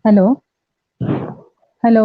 Hello. Hello.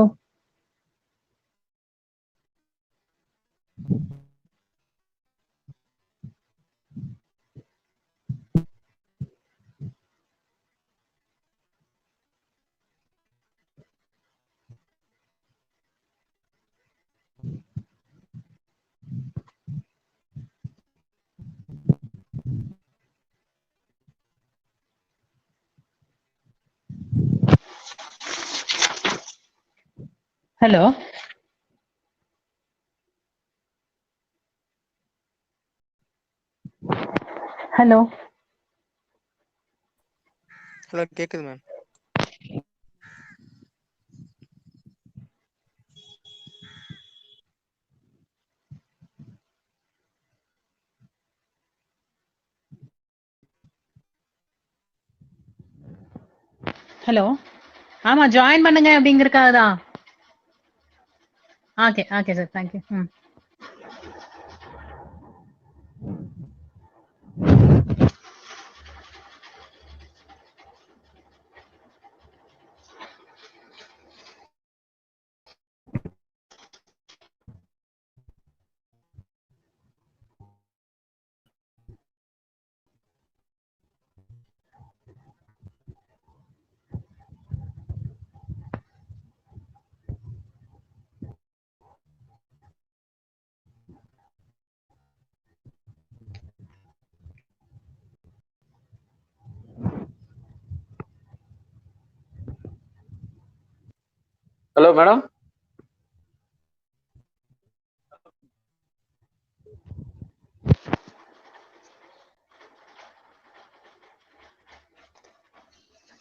Hello. Hello. Hello, கேக்குது ma'am. Hello. ஆமா join பண்ணுங்க அப்படிங்கறதுக்காக தான். Okay okay sir thank you. Hello, madam.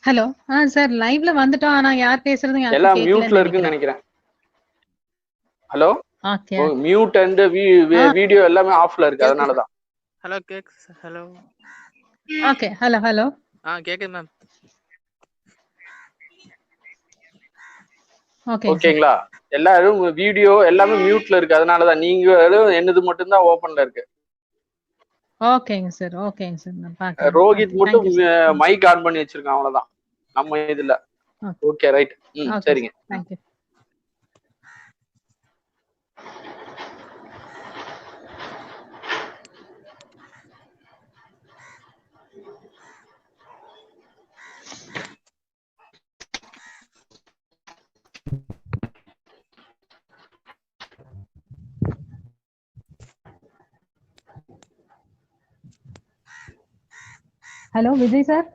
Hello. Sir லைவ்ல வந்துட்டோம். ஆனா யார் பேசுறது யாருக்கு எல்லாம் கேட்கலன்னு மியூட்ல இருக்குன்னு நினைக்கிறேன். Hello. Okay. Mute and video எல்லாமே ஆஃப்ல இருக்கு, அதனால தான். ஹலோ கேக்குது. ஹலோ. ஓகே. Hello hello. கேக்குது மேம். ஓகே. ஓகேங்களா? எல்லாரும் வீடியோ எல்லாமே மியூட்ல இருக்கு, அதனால தான். நீங்க என்னது மட்டும் தான் ஓபன்ல இருக்கு. ஓகேங்க சார். ஓகேங்க சார். நான் பார்க்கறேன். ரோஹித் மட்டும் Thank you, sir. Mic on பண்ணி வச்சிருக்கான், அவ்வளவுதான். நம்ம இதுல. Okay right. சரிங்க. Thank you. Hello Vijay sir.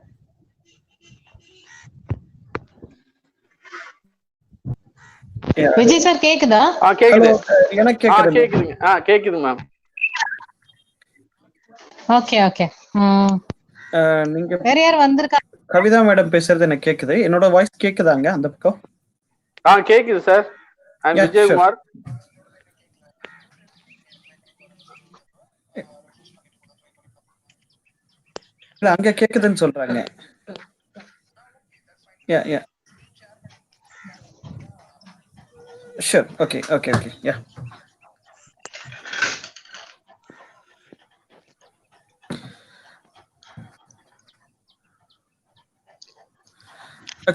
Vijay sir கேக்குதா? கேக்குது. எனக்கு கேக்குது. கேக்குதுங்க. கேக்குது மேம். Okay okay. நீங்க வேற யார் வந்திருக்கா? கவிதா மேடம் பேசுறது எனக்கு கேக்குது. என்னோட வாய்ஸ் கேக்குதாங்க அந்த பக்கம்? கேக்குது சார். ஐ அம் விஜயகுமார். இல்ல அங்க கேக்குதுன்னு சொல்றாங்க. யா sure. Okay. Yeah.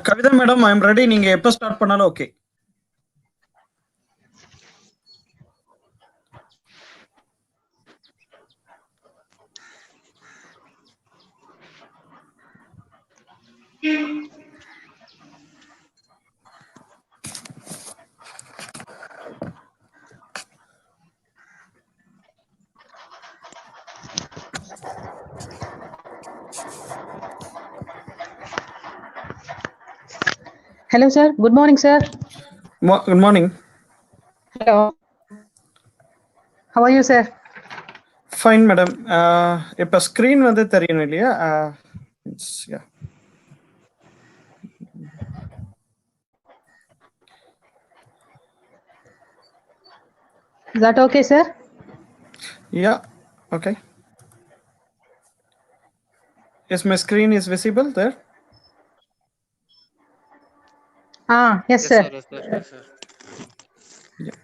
Kavitha madam I am ready. நீங்க எப்ப ஸ்டார்ட் பண்ணாலும் okay. Hello sir. Good morning sir. Good morning. Hello. How are you sir? Fine madam. இப்ப screen வந்து தெரியணும் இல்லையா? Yeah. Is that okay sir? Yeah. Okay. Yes, my screen is visible there. Yes sir. Yes sir. Yeah.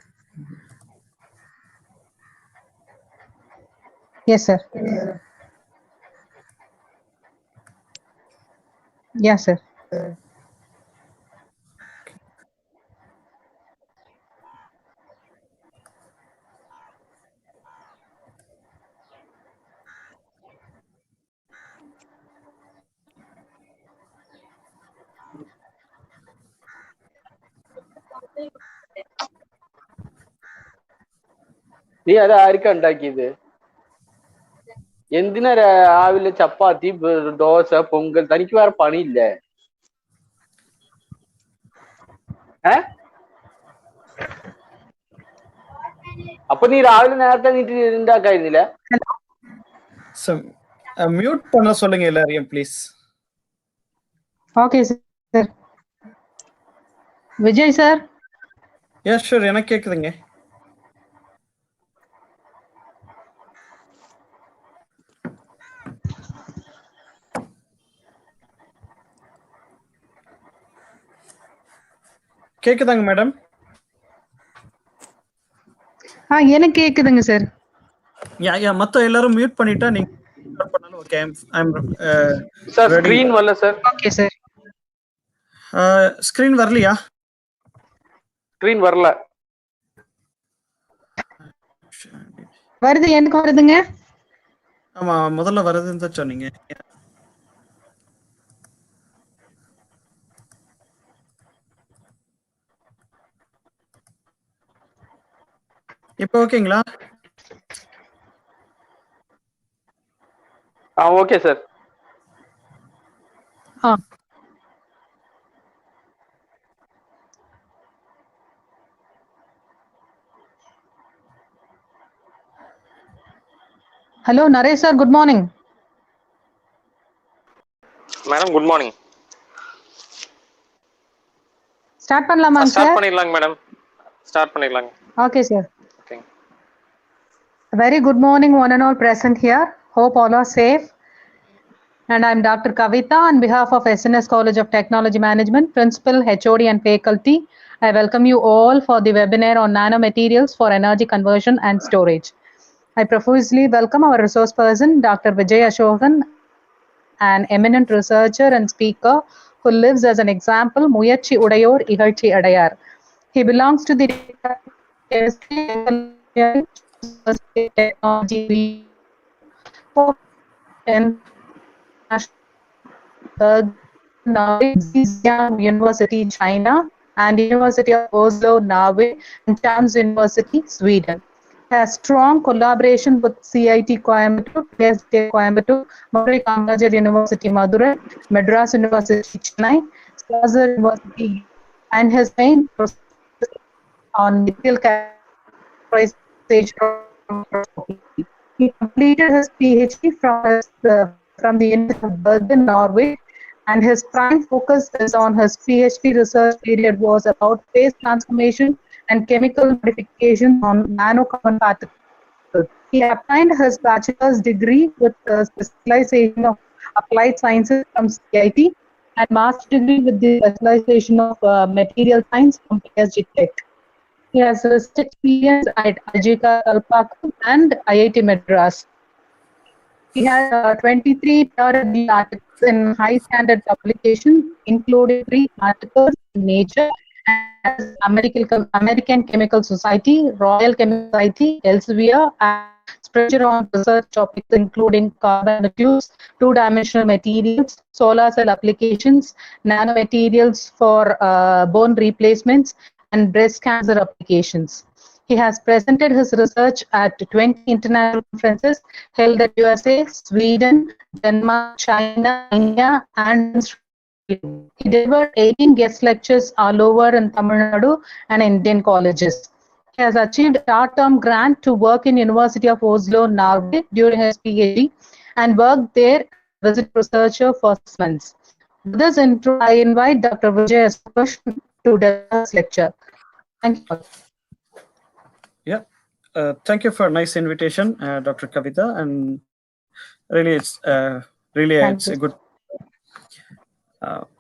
Yes sir. Yeah sir. നീ അത് ആർക്കാ ഉണ്ടാക്കിയത്? എന്തിനാ രാവിലെ ചപ്പാത്തി, ദോശ, പൊങ്കൽ? തനിക്ക് വേറെ പണിയില്ലേ? അപ്പൊ നീ രാവിലെ നേരത്തെ നീട്ടി ഉണ്ടാക്കായിരുന്നില്ല? மியூட் பண்ண சொல்லுங்க எல்லாரையும் please. Okay sir. Vijay sir. Yes sure, எனக்கு கேக்குதுங்க. கேக்குதாங்க மேடம்? எனக்கு கேக்குதுங்க சார். யா மத்த எல்லாரும் மியூட் பண்ணிட்டா நீங்க பண்ணாலும் ஓகே. ஐ அம் சார் ஸ்கிரீன் வரல சார். Okay sir. ஸ்கிரீன் வரலையா? ஸ்கிரீன் வரல. வருது, எனக்கு வருதுங்க. ஆமா, முதல்ல வருதுன்னு தான் சொன்னீங்க. இப்போ ஓகேங்களா? Okay sir. Hello Naresh sir, good morning. Madam good morning. Start பண்ணலாமா சார்? ஸ்டார்ட் பண்ணிடலாங்க மேடம். ஸ்டார்ட் பண்ணிடலாங்க. Okay sir. Okay. Very good morning one and all present here. Hope all are safe. And I'm Dr. Kavita on behalf of SNS College of Technology Management, Principal, HOD and faculty. I welcome you all for the webinar on nanomaterials for energy conversion and storage. I profusely welcome our resource person, Dr. Vijay Ashokan, an eminent researcher and speaker who lives as an example, Muyachi Udayor Igalchi Adayar. He belongs to the technology University, China, and University of Oslo, Norway, and Chalmers University, Sweden. Has strong collaboration with CIT Coimbatore, PST Coimbatore, Madurai Kamarajar University, Madurai, Madras University, Chennai, Sazar University, and his main on material characterization. He completed his PhD from the University of Bergen, Norway, and his prime focus is on his PhD research period was about phase transformation and chemical modification on nano-carbon particles. He obtained his bachelor's degree with specialization of applied sciences from CIT and master's degree with the specialization of material science from PSG Tech. He has research experience at Ajika Kalpakkam and IIT Madras. He has 23 peer-reviewed articles in high standard publications, including 3 articles in Nature, as American Chemical Society, Royal Chemical Society, Elsevier, and spreadsheet on research topics including carbon nanotubes, 2-dimensional materials, solar cell applications, nanomaterials for bone replacements, and breast cancer applications. He has presented his research at 20 international conferences held at USA, Sweden, Denmark, China, India, and he delivered 18 guest lectures all over in Tamil Nadu and Indian colleges. He has achieved a short-term grant to work in University of Oslo, Norway during his PhD and worked there as a visit researcher for 6 months. With this intro, I invite Dr. Vijay Ashokan to deliver his lecture. Thank you. Yeah, thank you for a nice invitation, Dr. Kavita, and really it's a good.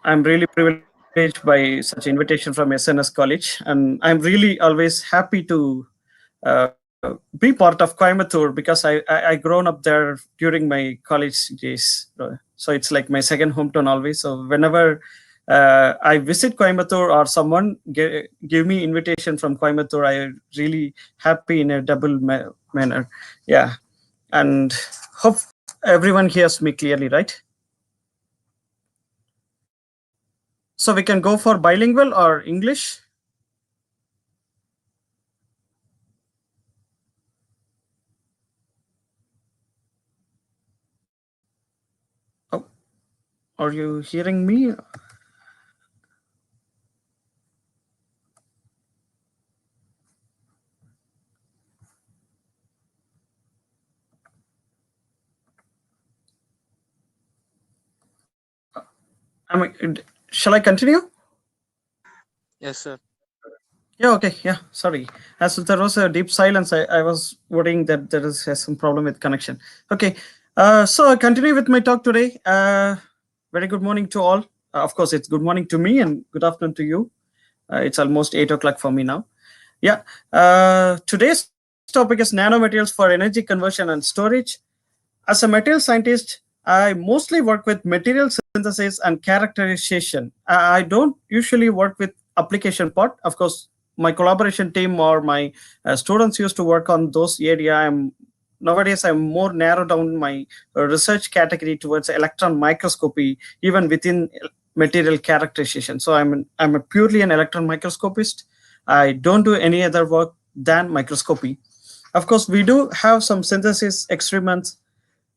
I'm really privileged by such invitation from SNS College, and I'm really always happy to be part of Coimbatore because I grown up there during my college days. So it's like my second hometown always. So whenever I visit Coimbatore or someone give me invitation from Coimbatore, I really happy in a double manner. Yeah, and hope everyone hears me clearly, right? So we can go for bilingual or English? Are you hearing me? Shall I continue? Yes, sir. Yeah, okay. Yeah, sorry. As there was a deep silence, I was worrying that there is some problem with connection. Okay. So I continue with my talk today. Very good morning to all. Of course, it's good morning to me and good afternoon to you. It's almost 8 o'clock for me now. Yeah. Today's topic is nanomaterials for energy conversion and storage. As a material scientist, I mostly work with material synthesis and characterization. I don't usually work with application part. Of course, my collaboration team or my students used to work on those area. Nowadays I'm more narrow down my research category towards electron microscopy, even within material characterization. So I'm a purely an electron microscopist. I don't do any other work than microscopy. Of course, we do have some synthesis experiments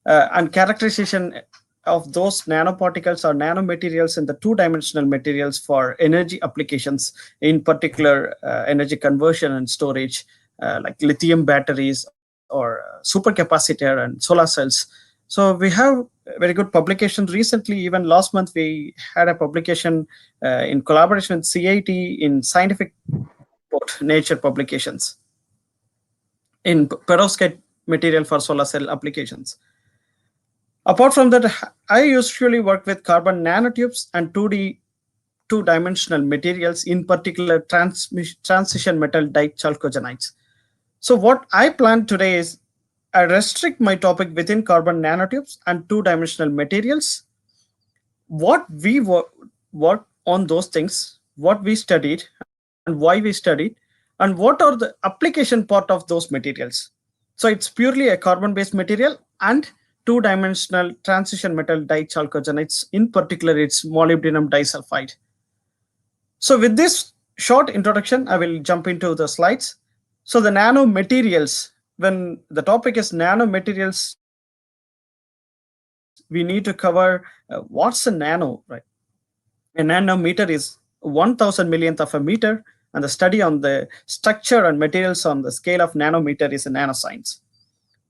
and characterization of those nanoparticles or nanomaterials in the two-dimensional materials for energy applications, in particular energy conversion and storage, like lithium batteries or supercapacitor and solar cells. So we have very good publications recently. Even last month, we had a publication in collaboration with CIT in scientific Nature publications in perovskite material for solar cell applications. Apart from that, I usually work with carbon nanotubes and two-dimensional materials, in particular transition metal dichalcogenides. So what I plan today is I restrict my topic within carbon nanotubes and two-dimensional materials. What we work on those things, what we studied and why we studied, and what are the application part of those materials. So it's purely a carbon-based material and two-dimensional transition metal dichalcogenides. In particular, it's molybdenum disulfide. So with this short introduction, I will jump into the slides. So the nanomaterials, when the topic is nanomaterials, we need to cover what's a nano, right? A nanometer is 1,000 millionth of a meter, and the study on the structure and materials on the scale of nanometer is a nanoscience.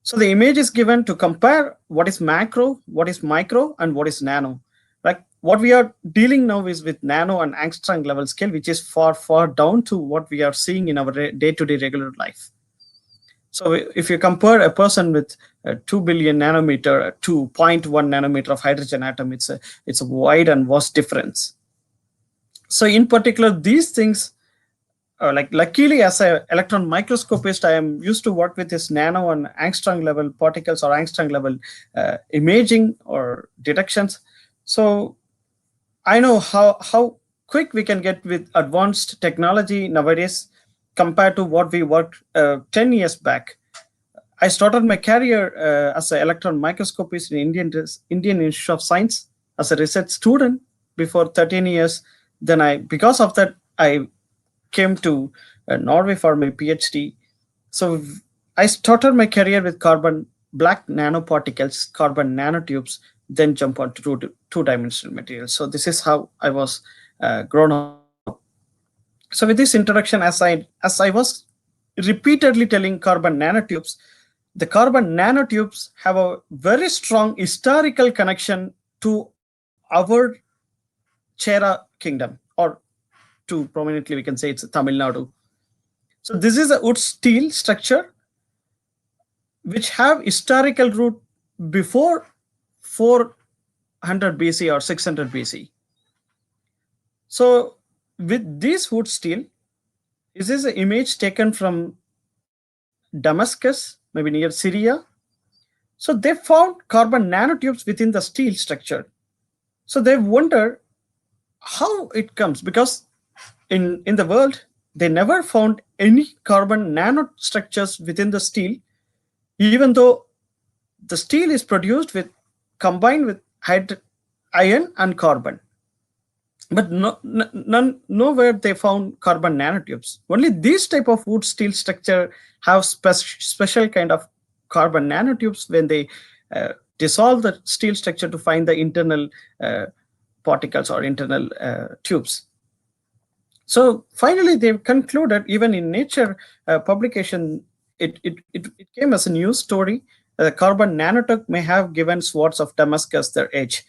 So the image is given to compare what is macro, what is micro, and what is nano. Like what we are dealing now is with nano and angstrom level scale, which is far, far down to what we are seeing in our day-to-day regular life. So if you compare a person with 2 billion nanometer to 0.1 nanometer of hydrogen atom, it's a wide and vast difference. So in particular, these things, like luckily as an electron microscopist, I am used to work with this nano and angstrom level particles or angstrom level imaging or detections. So I know how quick we can get with advanced technology nowadays compared to what we worked 10 years back. I started my career as an electron microscopist in Indian Institute of Science as a research student before 13 years. Then because of that, I came to Norway for my PhD. So I started my career with carbon black nanoparticles, carbon nanotubes, then jump on to two-dimensional materials. So this is how I was grown up. So with this introduction, as I was repeatedly telling carbon nanotubes, the carbon nanotubes have a very strong historical connection to our Chera kingdom, or to prominently we can say it's Tamil Nadu. So this is a wood steel structure which have historical root before 400 BC or 600 BC. So with this wood steel, this is an image taken from Damascus, maybe near Syria. So they found carbon nanotubes within the steel structure. So they wonder how it comes, because in the world, they never found any carbon nanostructures within the steel, even though the steel is produced with combined with iron and carbon. But nowhere they found carbon nanotubes. Only this type of wood steel structure have special kind of carbon nanotubes when they dissolve the steel structure to find the internal particles or internal tubes. So finally, they've concluded, even in Nature publication, it came as a news story. The carbon nanotube may have given swords of Damascus their edge.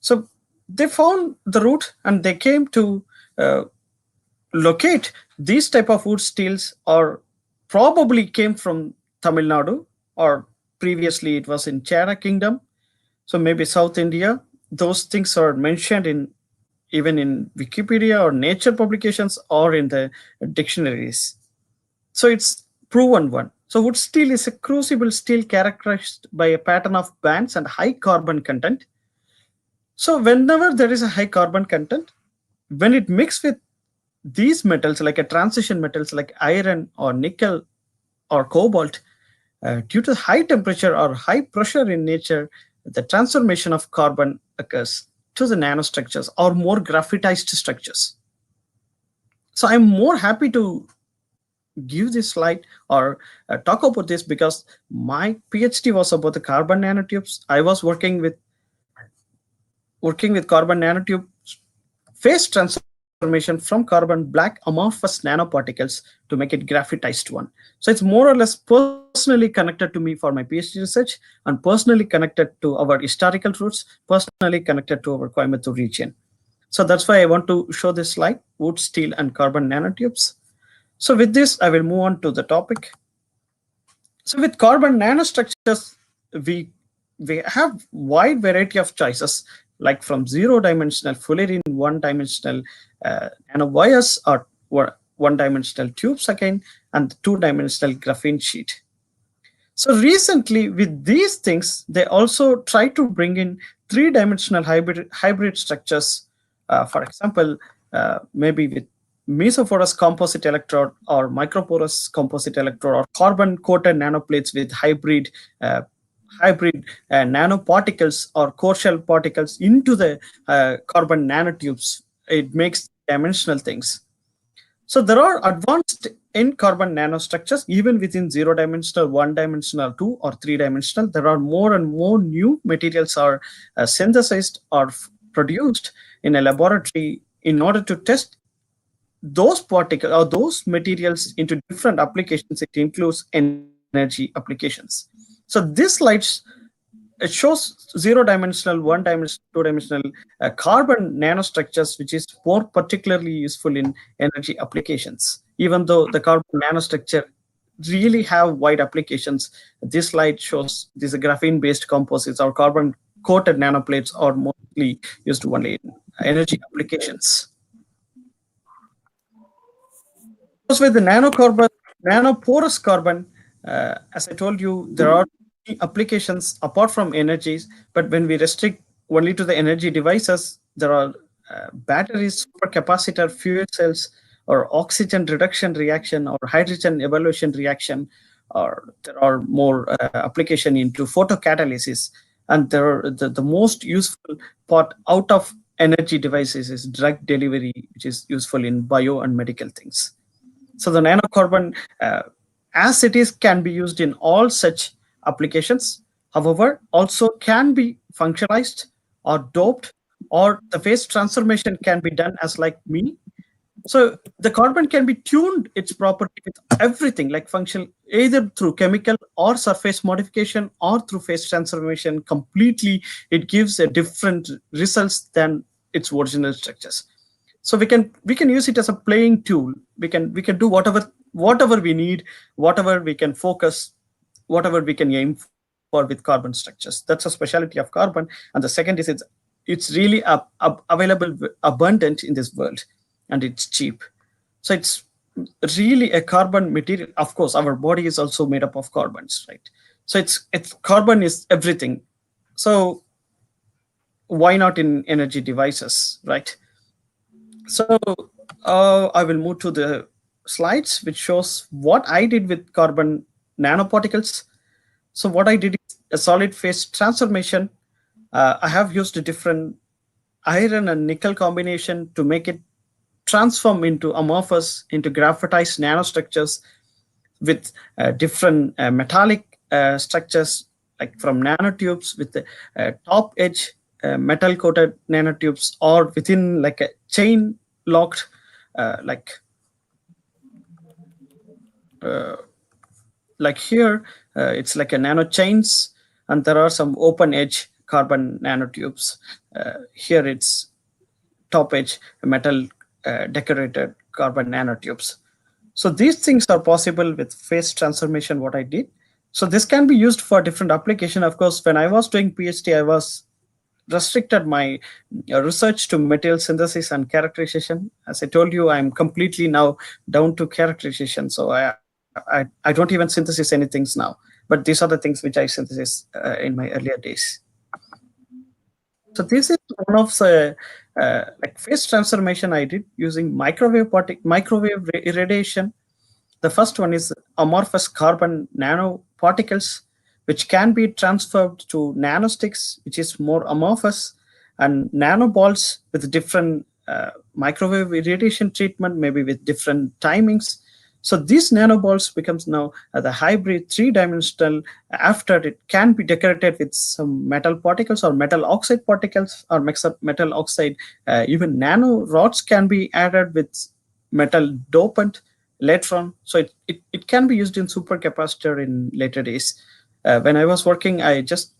So they found the root, and they came to locate these type of wood steels, or probably came from Tamil Nadu, or previously it was in Chera Kingdom. So maybe South India. Those things are mentioned in even in Wikipedia or Nature publications or in the dictionaries. So it's proven one. So wood steel is a crucible steel characterized by a pattern of bands and high carbon content. So whenever there is a high carbon content, when it mixes with these metals, like a transition metals like iron or nickel or cobalt, due to high temperature or high pressure in nature, the transformation of carbon occurs to the nanostructures or more graphitized structures. So I'm more happy to give this slide or talk about this because my PhD was about the carbon nanotubes. I was working with carbon nanotube phase transformation from carbon black amorphous nanoparticles to make it graphitized one. So it's more or less personally connected to me for my PhD research, and personally connected to our historical roots, personally connected to our Coimbatore region. So that's why I want to show this slide, wood, steel, and carbon nanotubes. So with this, I will move on to the topic. So with carbon nanostructures, we have wide variety of choices, like from 0-dimensional fullerene, 1-dimensional nanowires, or 1-dimensional tubes again, and 2-dimensional graphene sheet. So recently, with these things, they also try to bring in 3-dimensional hybrid structures. For example, maybe with mesoporous composite electrode or microporous composite electrode, or carbon-coated nanoplates with hybrid nanoparticles or core shell particles into the carbon nanotubes. It makes dimensional things. So there are advanced in carbon nanostructures, even within 0-dimensional, 1-dimensional, 2 or 3-dimensional. There are more and more new materials are synthesized or produced in a laboratory in order to test those particles or those materials into different applications. It includes energy applications. So this slides, it shows 0-dimensional, 1-dimensional, 2-dimensional carbon nanostructures, which is more particularly useful in energy applications. Even though the carbon nanostructure really have wide applications, this slide shows these graphene-based composites or carbon-coated nanoplates are mostly used only in energy applications. With the nanoporous carbon, as I told you, there are applications apart from energies, but when we restrict only to the energy devices, there are batteries, supercapacitor, fuel cells, or oxygen reduction reaction, or hydrogen evaluation reaction, or there are more application into photocatalysis. And there are the most useful part out of energy devices is drug delivery, which is useful in bio and medical things. So the nanocarbon, as it is, can be used in all such applications. However, also can be functionalized or doped, or the phase transformation can be done as like me. So the carbon can be tuned its property with everything, like function, either through chemical or surface modification or through phase transformation. Completely, it gives a different results than its original structures. So we can use it as a playing tool. We can do whatever we need, whatever we can focus, whatever we can aim for with carbon structures. That's a specialty of carbon. And the second is it's really available, abundant in this world, and it's cheap. So it's really a carbon material. Of course, our body is also made up of carbons, right? So it's carbon is everything. So why not in energy devices, right? So I will move to the slides, which shows what I did with carbon nanoparticles. So what I did is a solid phase transformation. I have used a different iron and nickel combination to make it transform into amorphous, into graphitized nanostructures with different metallic structures like from nanotubes with the top edge metal coated nanotubes, or within like a chain locked like here it's like a nano chains, and there are some open edge carbon nanotubes. Here it's top edge metal decorated carbon nanotubes. So these things are possible with phase transformation, what I did. So this can be used for different application. Of course, when I was doing PhD, I was restricted my research to material synthesis and characterization. As I told you, I'm completely now down to characterization. So I don't even synthesis anything now. But these are the things which I synthesis in my earlier days. So this is one of the like phase transformation I did using microwave irradiation. The first one is amorphous carbon nanoparticles, which can be transferred to nanosticks, which is more amorphous, and nanoballs with different microwave irradiation treatment, maybe with different timings. So these nanoballs becomes now the hybrid 3-dimensional. After it can be decorated with some metal particles or metal oxide particles or metal oxide. Even nano rods can be added with metal dopant later on. So it can be used in supercapacitor in later days. When I was working, I just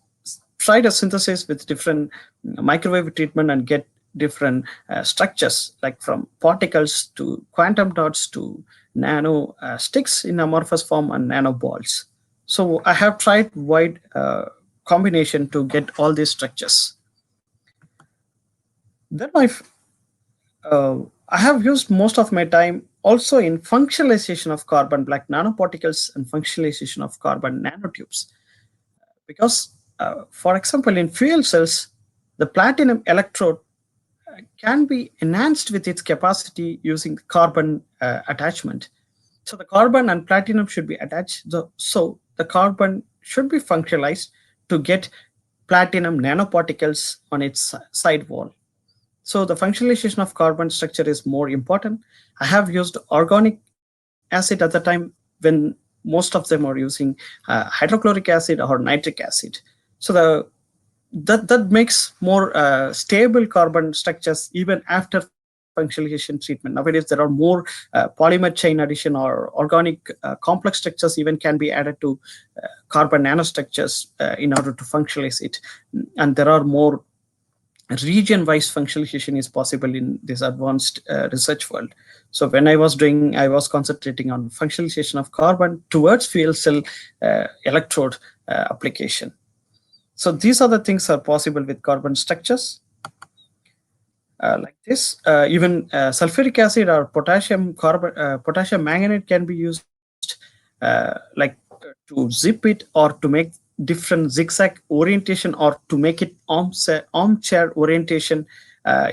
tried a synthesis with different microwave treatment and get different structures, like from particles to quantum dots to nano sticks in amorphous form and nano balls. So I have tried wide combination to get all these structures. Then I have used most of my time also in functionalization of carbon black nanoparticles and functionalization of carbon nanotubes. Because, for example, in fuel cells, the platinum electrode can be enhanced with its capacity using carbon attachment. So the carbon and platinum should be attached. So the carbon should be functionalized to get platinum nanoparticles on its side wall. So the functionalization of carbon structure is more important. I have used organic acid at the time when most of them are using hydrochloric acid or nitric acid. So that makes more stable carbon structures even after functionalization treatment. Nowadays, there are more polymer chain addition or organic complex structures even can be added to carbon nanostructures in order to functionalize it. And there are more region-wise functionalization is possible in this advanced research world. So when I was doing, I was concentrating on functionalization of carbon towards fuel cell electrode application. So these are the things that are possible with carbon structures. Like this, even sulfuric acid or potassium manganate can be used like to zip it or to make different zigzag orientation or to make it armchair orientation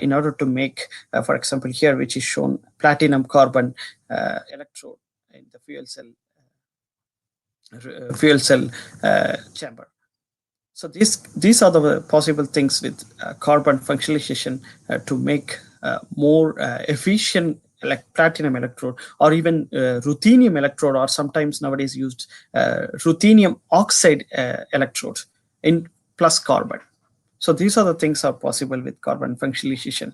in order to make, for example, here which is shown platinum carbon electrode in the fuel cell chamber. So these are the possible things with carbon functionalization to make more efficient platinum electrode, or even ruthenium electrode, or sometimes nowadays used ruthenium oxide electrode in plus carbon. So these are the things are possible with carbon functionalization.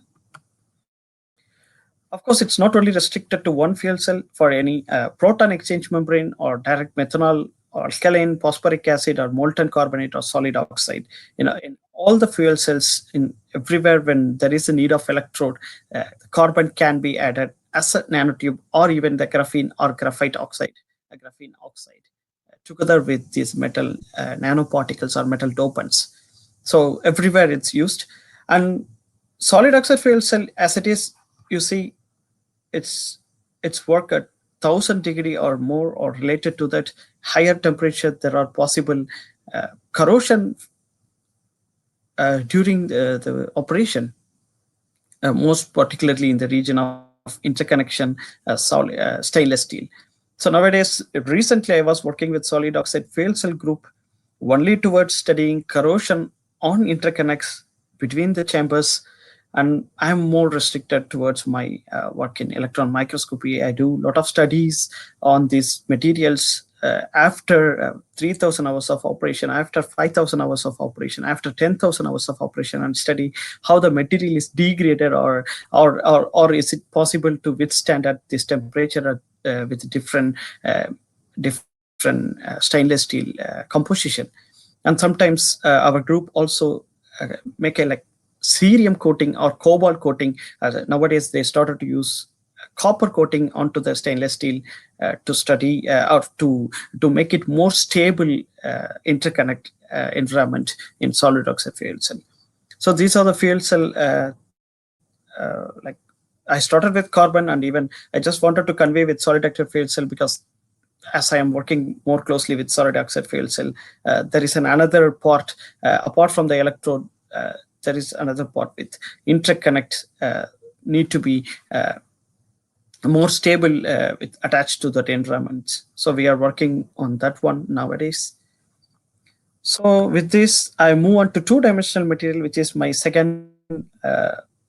Of course, it's not only restricted to one fuel cell. For any proton exchange membrane or direct methanol or alkaline phosphoric acid or molten carbonate or solid oxide, in all the fuel cells, in everywhere when there is a need of electrode, the carbon can be added as a nanotube, or even the graphene or graphite oxide, graphene oxide, together with these metal nanoparticles or metal dopants. So everywhere it's used. And solid oxide fuel cell, as it is, you see, it's work at 1000 degree or more, or related to that higher temperature. There are possible corrosion during the operation, most particularly in the region of interconnection stainless steel. So nowadays, recently I was working with solid oxide fuel cell group only towards studying corrosion on interconnects between the chambers. And I'm more restricted towards my work in electron microscopy. I do a lot of studies on these materials after 3,000 hours of operation, after 5,000 hours of operation, after 10,000 hours of operation, and study how the material is degraded, or is it possible to withstand at this temperature with different stainless steel composition. And sometimes our group also make a cerium coating or cobalt coating. Nowadays they started to use copper coating onto the stainless steel to study or to make it more stable interconnect environment in solid oxide fuel cell. So these are the fuel cell. I started with carbon, and even I just wanted to convey with solid oxide fuel cell because as I am working more closely with solid oxide fuel cell, there is another part apart from the electrode. There is another part with interconnect need to be more stable attached to that environment. So we are working on that one nowadays. So with this, I move on to two-dimensional material, which is my second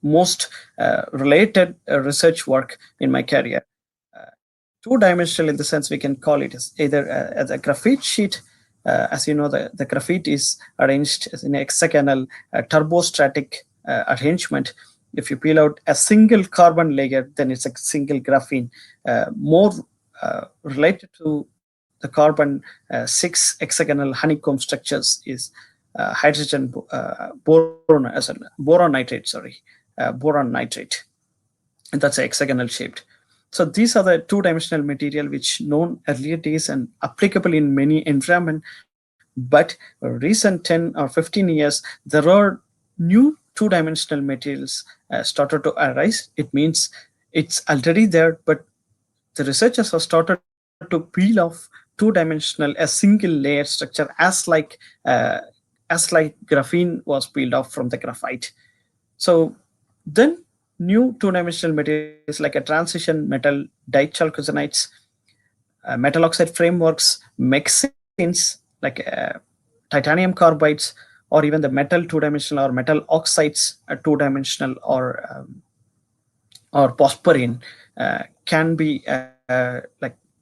most related research work in my career. Two-dimensional in the sense we can call it as either as a graphite sheet. As you know, the graphite is arranged as an hexagonal turbostratic arrangement. If you peel out a single carbon layer, then it's a single graphene. More related to the carbon 6 hexagonal honeycomb structures is hydrogen boron nitrate. Boron nitrate, and that's a hexagonal shaped. So these are the two-dimensional material which known earlier days and applicable in many environment. But recent 10 or 15 years, there are new two-dimensional materials started to arise. It means it's already there, but the researchers have started to peel off two-dimensional, a single layer structure, as like graphene was peeled off from the graphite. So then new two-dimensional materials like a transition metal dichalcogenides, metal oxide frameworks, mexins like titanium carbides, or even the metal two-dimensional or metal oxides two-dimensional or phosphorine can be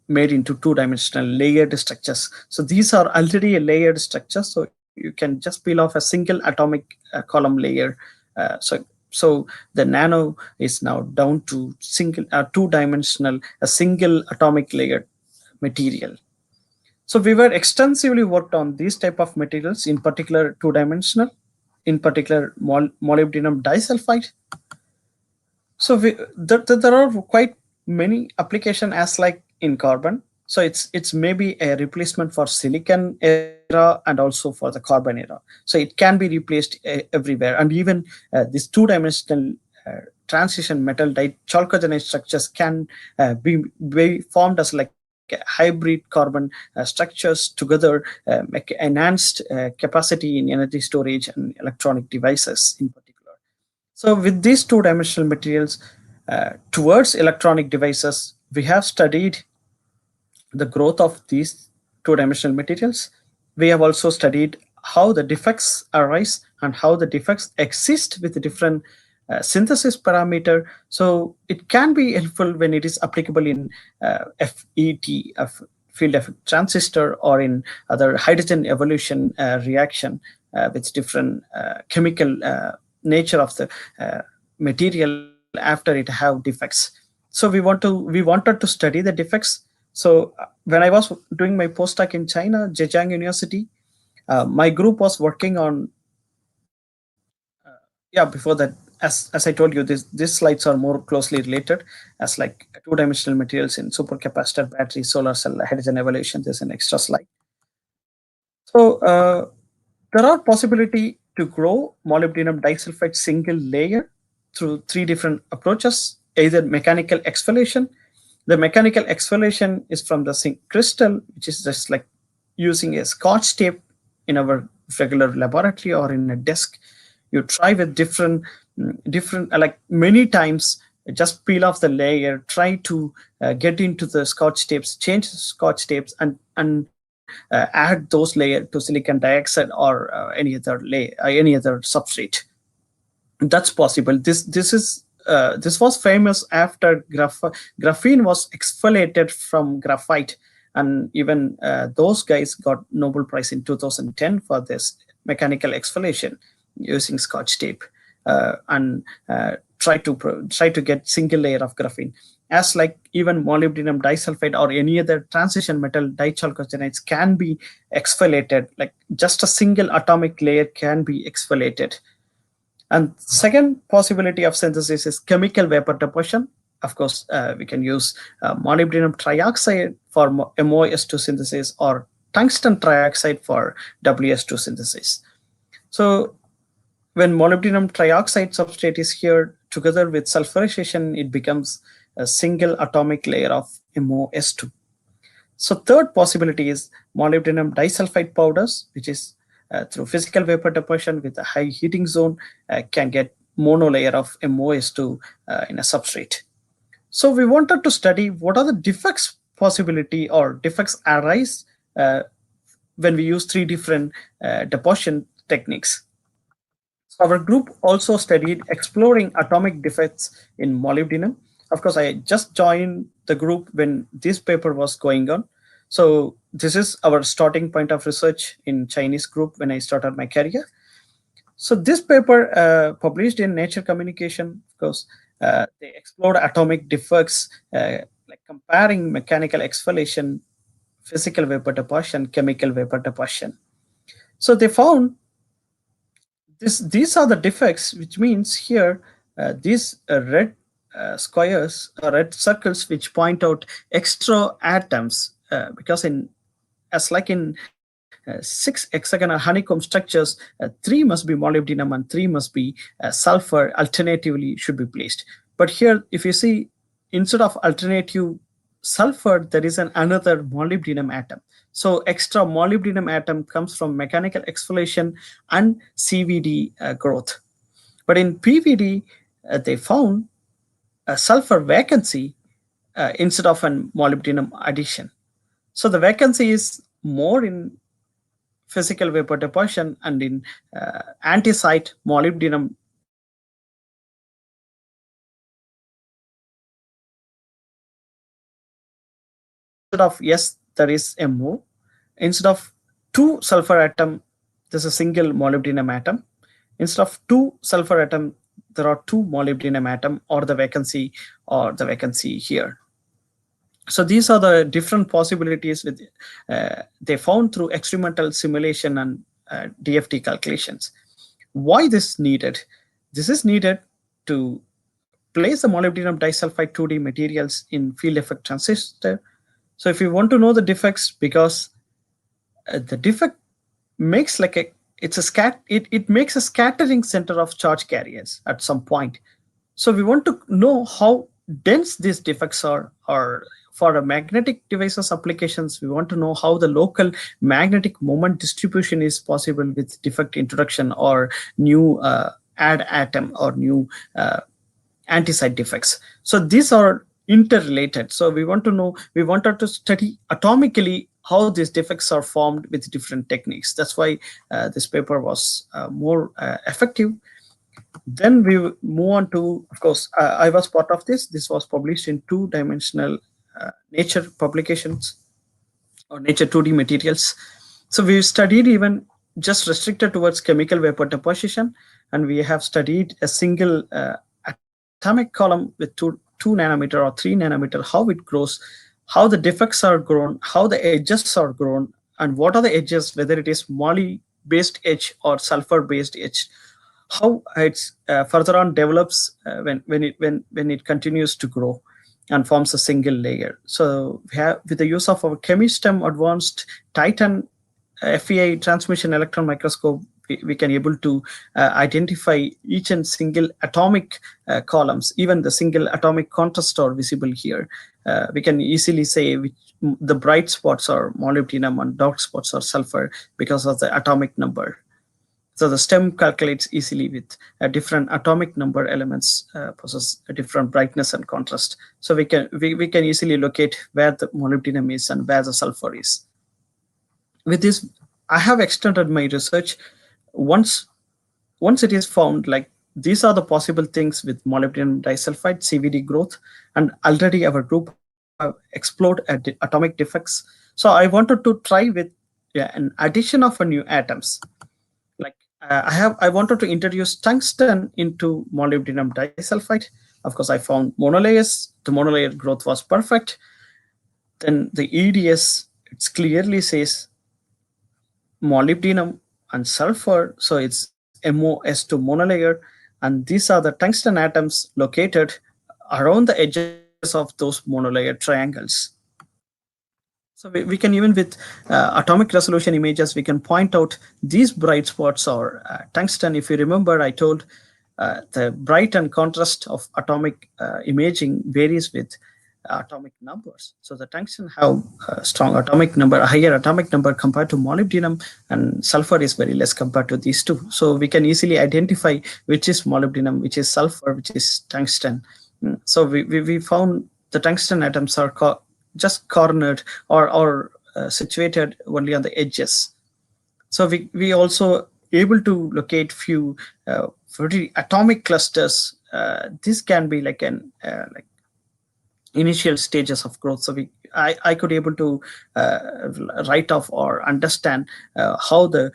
made into two-dimensional layered structures. So these are already a layered structure, so you can just peel off a single atomic column layer. So the nano is now down to single two-dimensional, a single atomic layered material. So we were extensively worked on these type of materials, in particular two-dimensional, in particular molybdenum disulfide. So there are quite many applications as like in carbon. So it's maybe a replacement for silicon era and also for the carbon era. So it can be replaced everywhere. And even this two-dimensional transition metal dichalcogenide structures can be formed as like hybrid carbon structures together, make enhanced capacity in energy storage and electronic devices in particular. So with these two-dimensional materials towards electronic devices, we have studied the growth of these two-dimensional materials. We have also studied how the defects arise and how the defects exist with different synthesis parameter. So it can be helpful when it is applicable in FET, field effect transistor, or in other hydrogen evolution reaction with different chemical nature of the material after it have defects. So we wanted to study the defects. So when I was doing my postdoc in China, Zhejiang University, my group was working on before that, as I told you, these slides are more closely related as like two-dimensional materials in supercapacitor, battery, solar cell, hydrogen evolution. There's an extra slide. So there are possibility to grow molybdenum disulfide single layer through three different approaches, either mechanical exfoliation. The mechanical exfoliation is from the zinc crystal, which is just like using a scotch tape in our regular laboratory or in a desk. You try with different like many times, just peel off the layer, try to get into the scotch tapes, change the scotch tapes, and add those layers to silicon dioxide or any other substrate. That's possible. This was famous after graphene was exfoliated from graphite, and even those guys got Nobel Prize in 2010 for this mechanical exfoliation using Scotch tape, and try to get single layer of graphene. As like even molybdenum disulfide or any other transition metal dichalcogenides can be exfoliated, like just a single atomic layer can be exfoliated. And second possibility of synthesis is chemical vapor deposition. Of course, we can use molybdenum trioxide for MOS2 synthesis or tungsten trioxide for WS2 synthesis. So when molybdenum trioxide substrate is here together with sulfurization, it becomes a single atomic layer of MOS2. So third possibility is molybdenum disulfide powders, which is through physical vapor deposition with a high heating zone, can get monolayer of MOS2 in a substrate. So we wanted to study what are the defects possibility or defects arise when we use three different deposition techniques. So our group also studied exploring atomic defects in molybdenum. Of course, I just joined the group when this paper was going on. So this is our starting point of research in Chinese group when I started my career. So this paper published in Nature Communication, of course, they explored atomic defects, like comparing mechanical exfoliation, physical vapor deposition, chemical vapor deposition. So they found these are the defects, which means here these red squares or red circles which point out extra atoms, because in 6 hexagonal honeycomb structures, 3 must be molybdenum and 3 must be sulfur alternatively should be placed. But here, if you see, instead of alternative sulfur, there is another molybdenum atom. So extra molybdenum atom comes from mechanical exfoliation and CVD growth. But in PVD, they found a sulfur vacancy instead of an molybdenum addition. So the vacancy is more in physical vapor deposition and in antacid molybdenum. Instead of yes, there is MO. Instead of 2 sulfur atom, there's a single molybdenum atom. Instead of 2 sulfur atom, there are 2 molybdenum atom, or the vacancy here. So these are the different possibilities with they found through experimental simulation and DFT calculations. Why this needed? This is needed to place the molybdenum disulfide 2D materials in field effect transistor. So if you want to know the defects, because the defect makes like it makes a scattering center of charge carriers at some point. So we want to know how dense these defects are, or for a magnetic devices applications, we want to know how the local magnetic moment distribution is possible with defect introduction or new add atom or new antacid defects. So these are interrelated. So we wanted to study atomically how these defects are formed with different techniques. That's why this paper was more effective. Then we move on to, of course, I was part of this. This was published in 2-dimensional Nature publications or Nature 2D materials. So we studied even just restricted towards chemical vapor deposition, and we have studied a single atomic column with 2 nanometer or 3 nanometer, how it grows, how the defects are grown, how the edges are grown, and what are the edges, whether it is moly-based edge or sulfur-based edge, how it's further on develops when it continues to grow and forms a single layer. So we have, with the use of our ChemiStem advanced Titan FEI transmission electron microscope, we can able to identify each and single atomic columns. Even the single atomic contrast are visible here. We can easily say which the bright spots are molybdenum and dark spots are sulfur because of the atomic number. So the stem calculates easily with different atomic number elements possess a different brightness and contrast. So we can easily locate where the molybdenum is and where the sulfur is. With this, I have extended my research. Once it is found, like these are the possible things with molybdenum disulfide CVD growth, and already our group have explored atomic defects So I wanted to try with an addition of a new atoms. Like I wanted to introduce tungsten into molybdenum disulfide. Of course, I found monolayers. The monolayer growth was perfect. Then the EDS, it clearly says molybdenum and sulfur, so it's MoS2 monolayer, and these are the tungsten atoms located around the edges of those monolayer triangles. So we can, even with atomic resolution images, we can point out these bright spots are tungsten. If you remember, I told the bright and contrast of atomic imaging varies with atomic numbers. So the tungsten have a strong atomic number, a higher atomic number compared to molybdenum, and sulfur is very less compared to these two. So we can easily identify which is molybdenum, which is sulfur, which is tungsten. So we found the tungsten atoms are just cornered or situated only on the edges. So we also able to locate few very atomic clusters. This can be like an like initial stages of growth. So I could able to write off or understand how the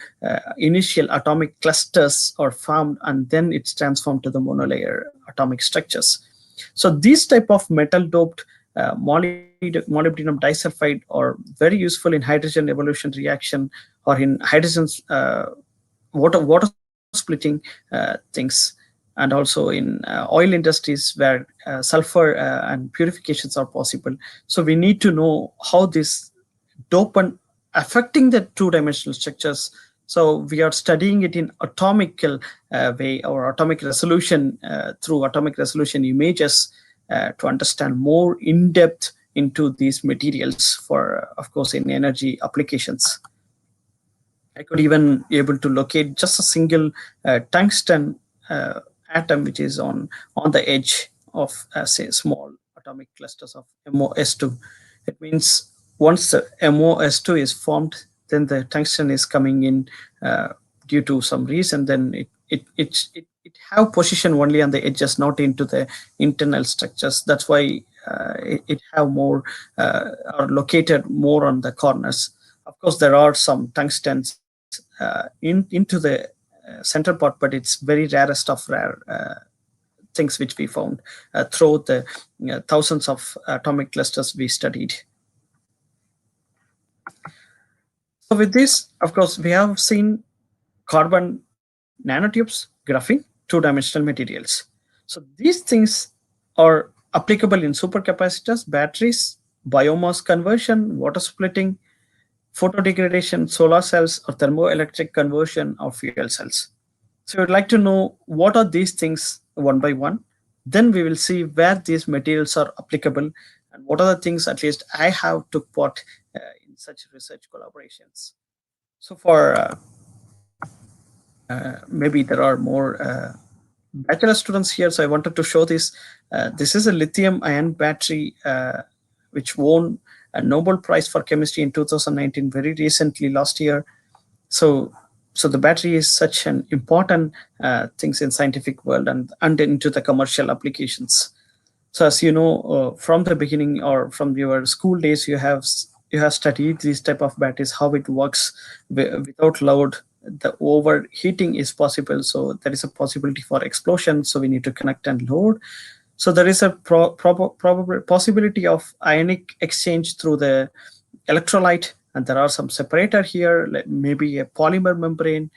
initial atomic clusters are formed, and then it's transformed to the monolayer atomic structures. So these type of metal doped molybdenum disulfide are very useful in hydrogen evolution reaction or in hydrogen water splitting things, and also in oil industries where sulfur and purifications are possible. So we need to know how this dopant affecting the two-dimensional structures. So we are studying it in atomical way or atomic resolution through atomic resolution images to understand more in depth into these materials for, of course, in energy applications. I could even be able to locate just a single tungsten atom which is on the edge of say small atomic clusters of MoS2. It means once the MoS2 is formed, then the tungsten is coming in due to some reason, then it have position only on the edges, not into the internal structures. That's why it have more or located more on the corners. Of course, there are some tungstens into the center part, but it's very rarest of rare things which we found through the thousands of atomic clusters we studied. So with this, of course, we have seen carbon nanotubes, graphene, two-dimensional materials. So these things are applicable in supercapacitors, batteries, biomass conversion, water splitting, photodegradation, solar cells, or thermoelectric conversion of fuel cells. So I'd like to know what are these things one by one. Then we will see where these materials are applicable and what are the things at least I have took part in such research collaborations. So for maybe there are more bachelor students here, so I wanted to show this. This is a lithium-ion battery which won a Nobel Prize for Chemistry in 2019, very recently, last year. So the battery is such an important things in scientific world and into the commercial applications. So as you know, from the beginning or from your school days, you have studied these type of batteries, how it works without load. The overheating is possible, so there is a possibility for explosion. So we need to connect and load. So there is a probable possibility of ionic exchange through the electrolyte, and there are some separator here, like maybe a polymer membrane,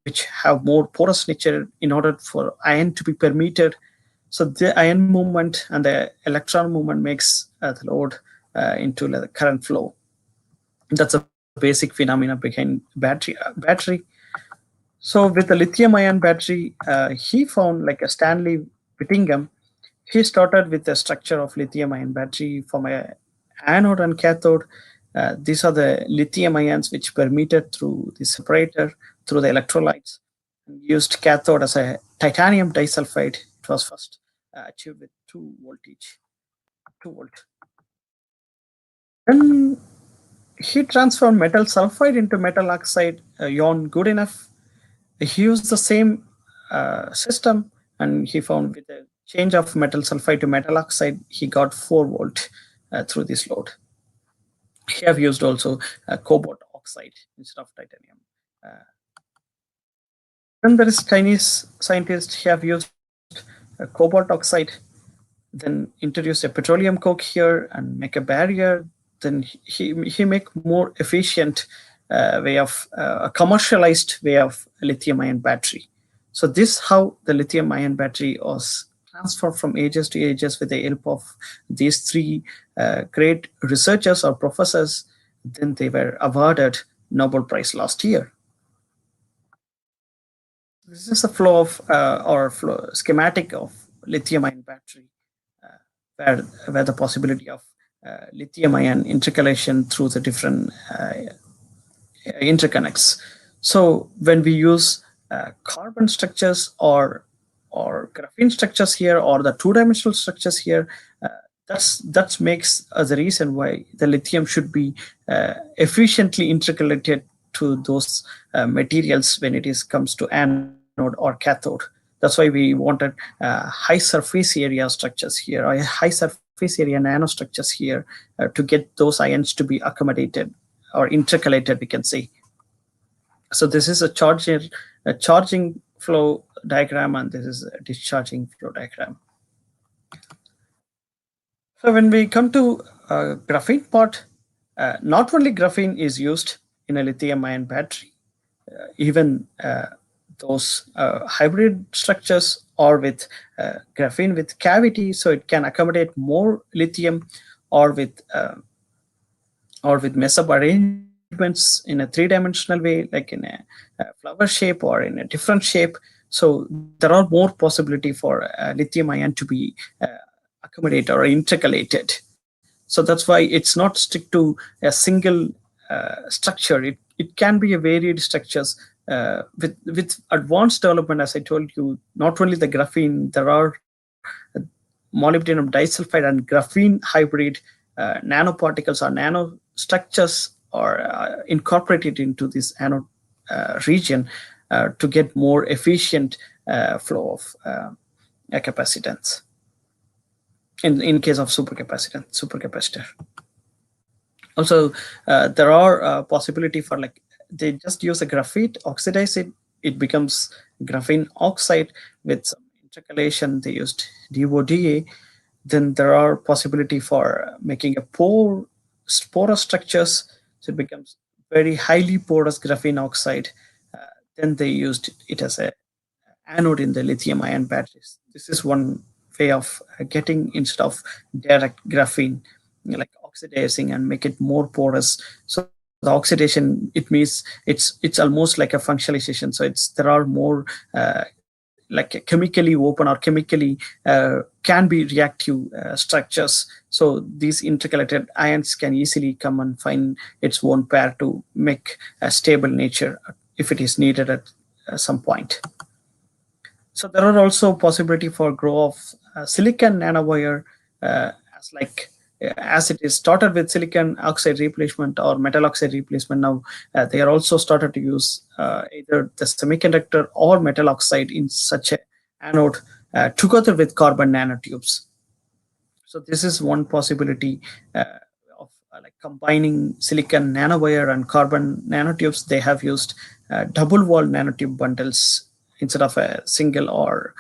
which have more porous nature in order for ion to be permitted. So the ion movement and the electron movement makes the load into the current flow. That's a basic phenomena behind battery. So with the lithium-ion battery, he found, like a Stanley Whittingham, he started with the structure of lithium-ion battery from a anode and cathode. These are the lithium ions which permeated through the separator, through the electrolytes, and used cathode as a titanium disulfide. It was first achieved with 2 voltage, 2 volt. Then he transformed metal sulfide into metal oxide ion good enough. He used the same system, and he found with the change of metal sulfide to metal oxide, he got 4 volt through this load. have used also cobalt oxide instead of titanium. Then there is Chinese scientists have used cobalt oxide, then introduce a petroleum coke here and make a barrier. Then he make more efficient way of a commercialized way of lithium-ion battery. So this how the lithium-ion battery was transferred from ages to ages with the help of these three great researchers or professors. Then they were awarded Nobel Prize last year. This is the flow of schematic of lithium-ion battery, where the possibility of lithium-ion intercalation through the different interconnects. So when we use carbon structures or graphene structures here, or the two-dimensional structures here, that makes the reason why the lithium should be efficiently intercalated to those materials when it comes to anode or cathode. That's why we wanted high surface area structures here, or high surface area nanostructures here to get those ions to be accommodated or intercalated, we can say. So this is a charging flow diagram, and this is a discharging flow diagram. So when we come to graphene part, not only graphene is used in a lithium-ion battery, even those hybrid structures or with graphene with cavity, so it can accommodate more lithium, or with mesh-up arrangements in a three-dimensional way, like in a flower shape or in a different shape. So there are more possibility for lithium-ion to be accommodated or intercalated. So that's why it's not stick to a single structure. It can be a varied structures with advanced development. As I told you, not only the graphene, there are molybdenum disulfide and graphene hybrid nanoparticles or nanostructures are incorporated into this anode region to get more efficient flow of capacitance. In case of supercapacitor. Also, there are possibility for, like, they just use a graphite, oxidize it, it becomes graphene oxide. With some intercalation, they used DODA. Then there are possibility for making a porous structures, so it becomes very highly porous graphene oxide. Then they used it as a anode in the lithium-ion batteries. This is one way of getting, instead of direct graphene, like oxidizing and make it more porous. So the oxidation, it means it's almost like a functionalization. So there are more like chemically open or chemically can be reactive structures. So these intercalated ions can easily come and find its own pair to make a stable nature if it is needed at some point. So there are also possibility for grow of silicon nanowire, as it is started with silicon oxide replacement or metal oxide replacement. Now they are also started to use either the semiconductor or metal oxide in such an anode together with carbon nanotubes. So this is one possibility of like combining silicon nanowire and carbon nanotubes. They have used double wall nanotube bundles instead of a single or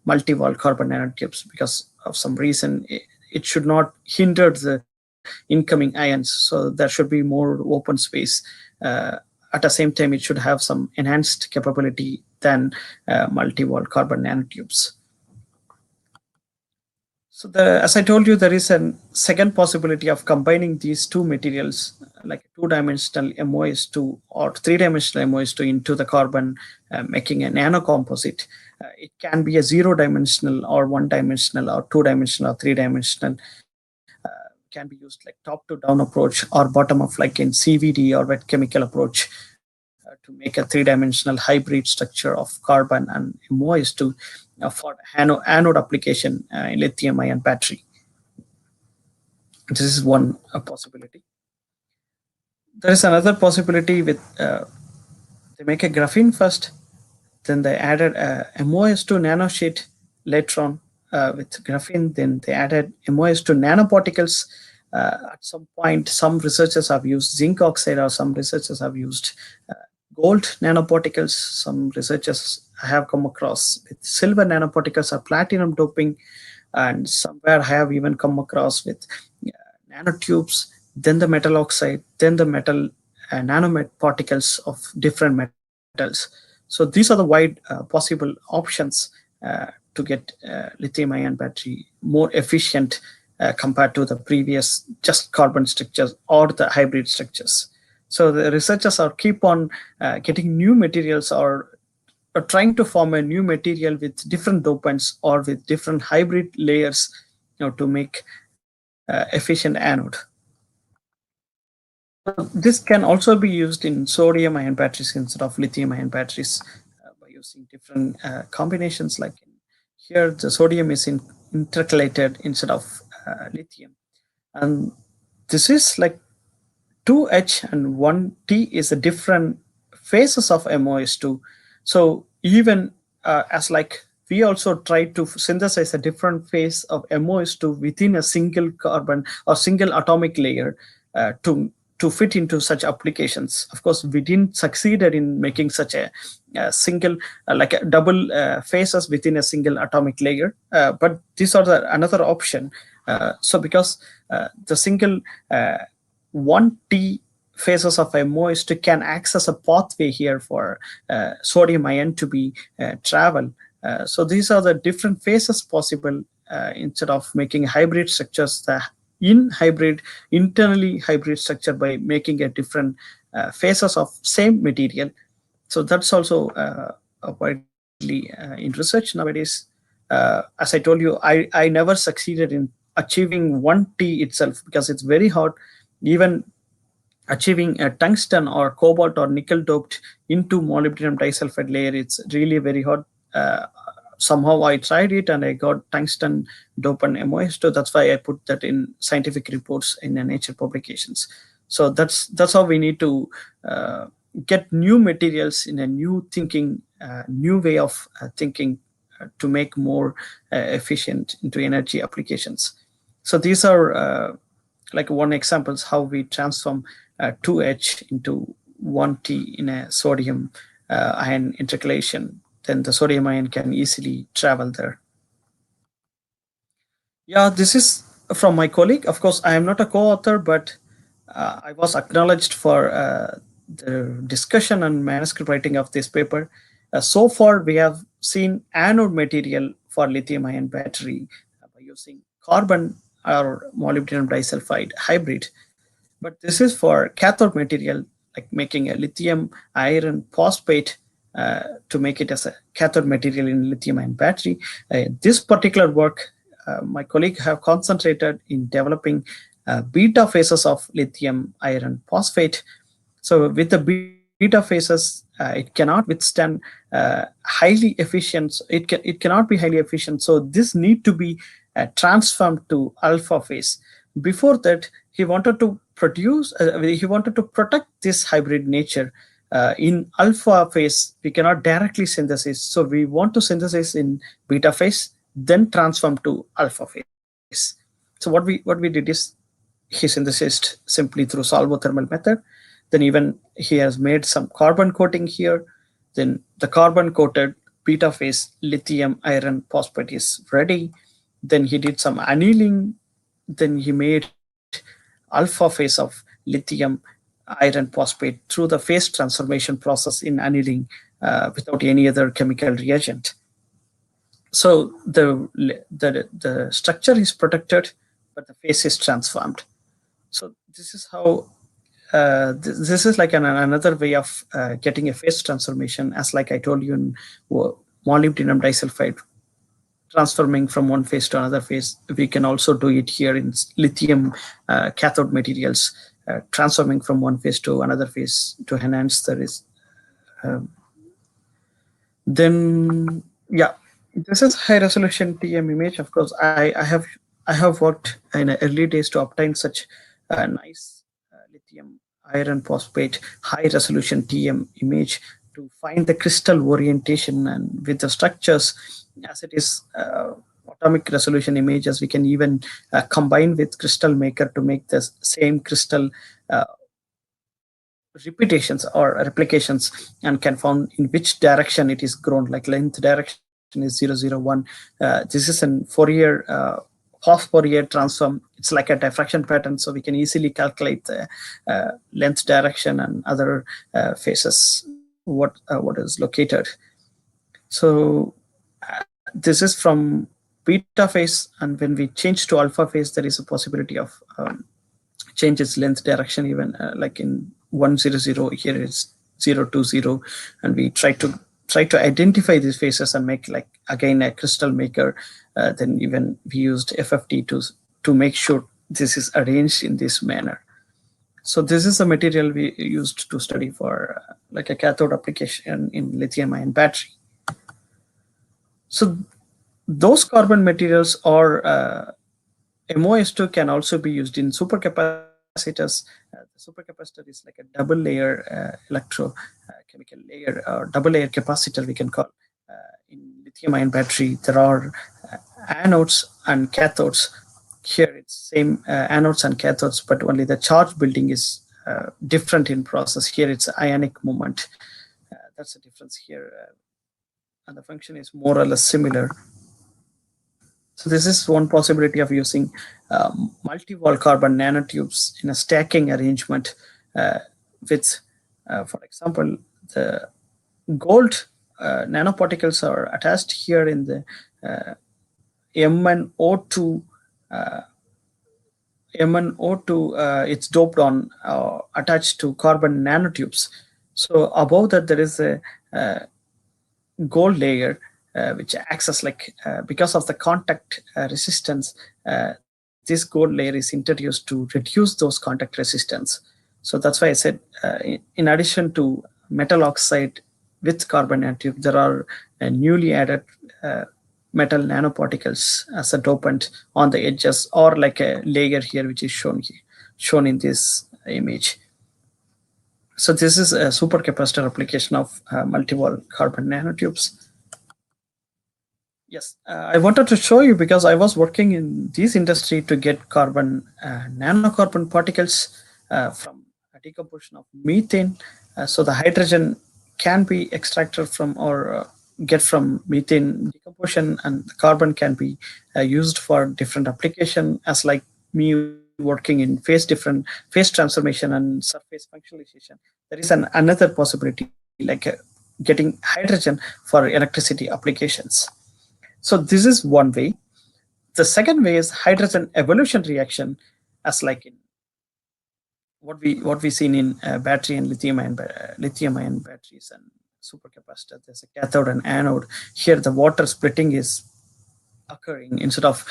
multi-wall carbon nanotubes, because of some reason it should not hinder the incoming ions. So there should be more open space. At the same time, it should have some enhanced capability than multi-wall carbon nanotubes. So as I told you, there is a second possibility of combining these two materials, like two-dimensional MOS2 or three-dimensional MOS2 into the carbon, making a nanocomposite. It can be a zero-dimensional or one-dimensional or two-dimensional or three-dimensional. Can be used like top-to-down approach or bottom-up, like in CVD or wet chemical approach, to make a three-dimensional hybrid structure of carbon and MOS2 for anode application in lithium-ion battery. This is one possibility. There is another possibility with they make a graphene first, then they added a MOS2 nanosheet later on with graphene. Then they added MOS2 nanoparticles At some point, some researchers have used zinc oxide, or some researchers have used gold nanoparticles. Some researchers have come across with silver nanoparticles or platinum doping, and somewhere I have even come across with nanotubes, then the metal oxide, then the metal nanoparticles of different metals. So these are the wide possible options to get lithium-ion battery more efficient compared to the previous just carbon structures or the hybrid structures. So the researchers are keep on getting new materials, or trying to form a new material with different dopants or with different hybrid layers, to make efficient anode. This can also be used in sodium-ion batteries instead of lithium-ion batteries by using different combinations. Like here, the sodium is intercalated instead of lithium, and this is like 2H and 1T is the different phases of MOS2. So even as like we also try to synthesize a different phase of MOS2 within a single carbon or single atomic layer to fit into such applications. Of course, we didn't succeed in making such a single, like a double phases within a single atomic layer. But these are another option. So because the single 1T phases of MOS2 can access a pathway here for sodium ion to be travel. So these are the different phases possible instead of making hybrid structures. The internally hybrid structure by making a different phases of same material. So that's also widely in research nowadays. As I told you, I never succeeded in achieving 1T itself because it's very hard. Even achieving a tungsten or cobalt or nickel doped into molybdenum disulfide layer, it's really very hard. Somehow I tried it and I got tungsten dope and MOS2. That's why I put that in scientific reports in Nature publications. So that's how we need to get new materials in a new thinking, new way of thinking to make more efficient into energy applications. So these are like one examples how we transform 2H into 1T in a sodium ion intercalation. Then the sodium ion can easily travel there. Yeah, this is from my colleague. Of course, I am not a co-author, but I was acknowledged for the discussion and manuscript writing of this paper. So far, we have seen anode material for lithium-ion battery by using carbon or molybdenum disulfide hybrid. But this is for cathode material, like making a lithium iron phosphate to make it as a cathode material in lithium-ion battery. This particular work, my colleague have concentrated in developing beta phases of lithium iron phosphate. So with the beta phases, it cannot withstand highly efficient. It cannot be highly efficient. So this need to be transformed to alpha phase. Before that, he wanted to protect this hybrid nature. In alpha phase, we cannot directly synthesize. So we want to synthesize in beta phase, then transform to alpha phase. So what we did is he synthesized simply through solvothermal method. Then even he has made some carbon coating here. Then the carbon coated beta phase lithium iron phosphate is ready. Then he did some annealing. Then he made alpha phase of lithium iron phosphate through the phase transformation process in annealing without any other chemical reagent. So the structure is protected, but the phase is transformed. So this is how this is like another way of getting a phase transformation, as like I told you in molybdenum disulfide, transforming from one phase to another phase. We can also do it here in lithium cathode materials, transforming from one phase to another phase to enhance the risk. Then yeah, this is high resolution TM image. Of course, I have worked in early days to obtain such nice lithium iron phosphate high resolution TM image to find the crystal orientation and with the structures as it is atomic resolution images. We can even combine with crystal maker to make the same crystal repetitions or replications, and can found in which direction it is grown, like length direction is 001. This is an Fourier half Fourier transform. It's like a diffraction pattern, so we can easily calculate the length direction and other phases what is located. So this is from beta phase, and when we change to alpha phase, there is a possibility of change its length direction, even like in 100, here it's 020, and we try to identify these phases and make, like, again, a crystal maker. Then even we used FFT to make sure this is arranged in this manner. So this is the material we used to study for like a cathode application in lithium-ion battery. So those carbon materials or MOS2 can also be used in supercapacitors. The supercapacitor is like a double layer electrochemical layer, or double layer capacitor we can call. In lithium-ion battery, there are anodes and cathodes. Here it's same anodes and cathodes, but only the charge building is different in process. Here it's ionic moment. That's the difference here. And the function is more or less similar. So this is one possibility of using multi-wall carbon nanotubes in a stacking arrangement with, for example, the gold nanoparticles are attached here in the MnO2. MnO2 it's doped on attached to carbon nanotubes. So above that there is a gold layer which acts as like because of the contact resistance, this gold layer is introduced to reduce those contact resistance. So that's why I said in addition to metal oxide with carbon nanotube, there are newly added metal nanoparticles as a dopant on the edges, or like a layer here which is shown in this image. So this is a supercapacitor application of multi-wall carbon nanotubes. Yes, I wanted to show you because I was working in this industry to get carbon nanocarbon particles from a decomposition of methane. So the hydrogen can be extracted from or get from methane decomposition, and the carbon can be used for different application, as like me working in phase transformation and surface functionalization. There is another possibility, like getting hydrogen for electricity applications. So this is one way. The second way is hydrogen evolution reaction, as like in what we seen in battery and lithium-ion batteries and supercapacitor. There's a cathode and anode. Here the water splitting is occurring instead of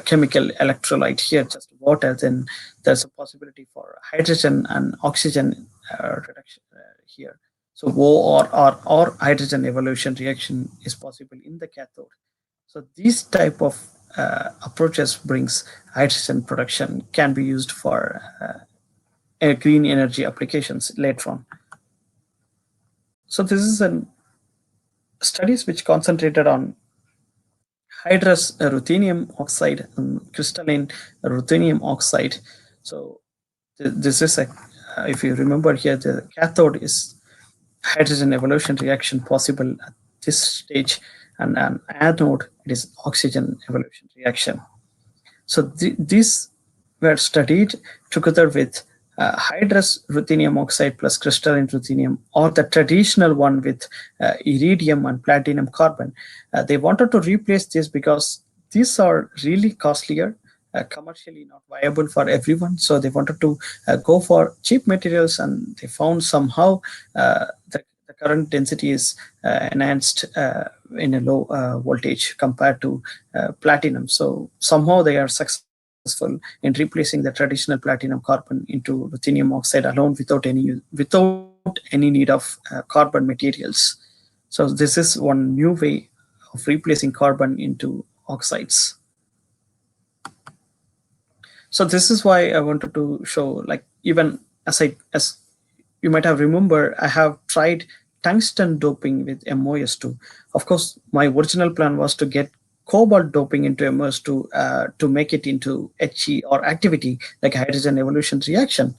chemical electrolyte. Here just water. Then there's a possibility for hydrogen and oxygen reduction here. So or hydrogen evolution reaction is possible in the cathode. So these type of approaches brings hydrogen production, can be used for green energy applications later on. So this is an studies which concentrated on hydrous ruthenium oxide and crystalline ruthenium oxide. So this is if you remember here, the cathode is hydrogen evolution reaction possible at this stage, and an anode, it is oxygen evolution reaction. So these were studied together with hydrous ruthenium oxide plus crystalline ruthenium, or the traditional one with iridium and platinum carbon. They wanted to replace this because these are really costlier, commercially not viable for everyone. So they wanted to go for cheap materials, and they found somehow the current density is enhanced in a low voltage compared to platinum. So somehow they are successful in replacing the traditional platinum carbon into ruthenium oxide alone without any need of carbon materials. So this is one new way of replacing carbon into oxides. So this is why I wanted to show, like, even as you might have remember, I have tried tungsten doping with MOS2. Of course, my original plan was to get cobalt doping into MOS2 to make it into He or activity, like a hydrogen evolution reaction.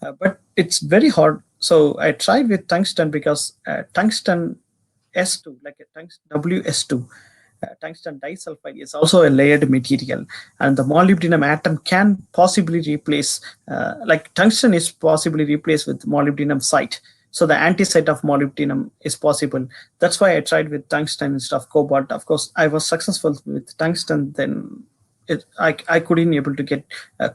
But it's very hard. So I tried with tungsten because tungsten S2, like a tungsten WS2, tungsten disulfide is also a layered material, and the molybdenum atom can possibly replace, like tungsten is possibly replaced with molybdenum site. So the anti-site of molybdenum is possible. That's why I tried with tungsten instead of cobalt. Of course, I was successful with tungsten. Then I couldn't able to get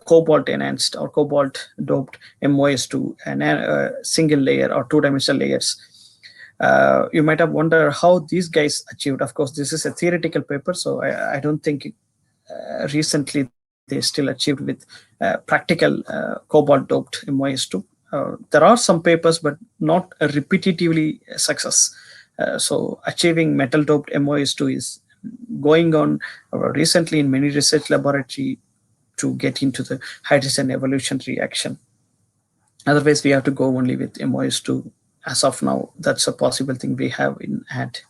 cobalt enhanced or cobalt doped MOS2 and single layer or two-dimensional layers. You might have wondered how these guys achieved. Of course, this is a theoretical paper, so I don't think recently they still achieved with practical cobalt doped MOS2. There are some papers, but not repetitively success. So achieving metal doped MOS2 is going on recently in many research laboratory to get into the hydrogen evolution reaction. Otherwise, we have to go only with MOS2 as of now. That's a possible thing we have in hand.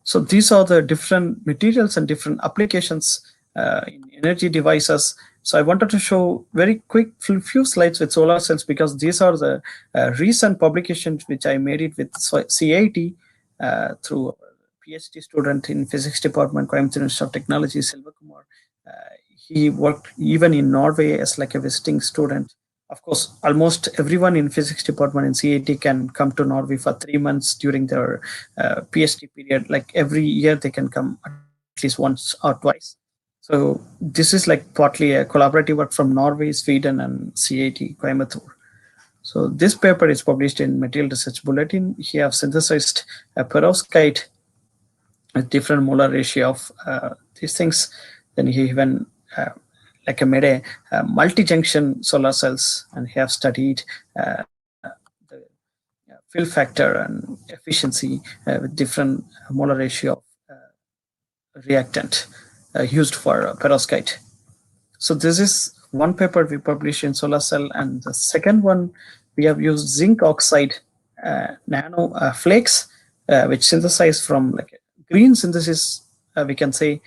So these are the different materials and different applications in energy devices. So I wanted to show very quick few slides with solar cells, because these are the recent publications which I made it with CIT through a PhD student in physics department, Coimbatore Institute of Technology, Selva Kumar. He worked even in Norway as like a visiting student. Of course, almost everyone in physics department in CIT can come to Norway for 3 months during their PhD period. Like every year, they can come at least once or twice. So this is like partly a collaborative work from Norway, Sweden, and CIT Coimbatore. So this paper is published in Material Research Bulletin. He have synthesized a perovskite with different molar ratio of these things. Then he even like made a multi-junction solar cells, and he have studied the fill factor and efficiency with different molar ratio of reactant used for perovskite. So this is one paper we published in solar cell, and the second one we have used zinc oxide nano flakes, which synthesize from like green synthesis, we can say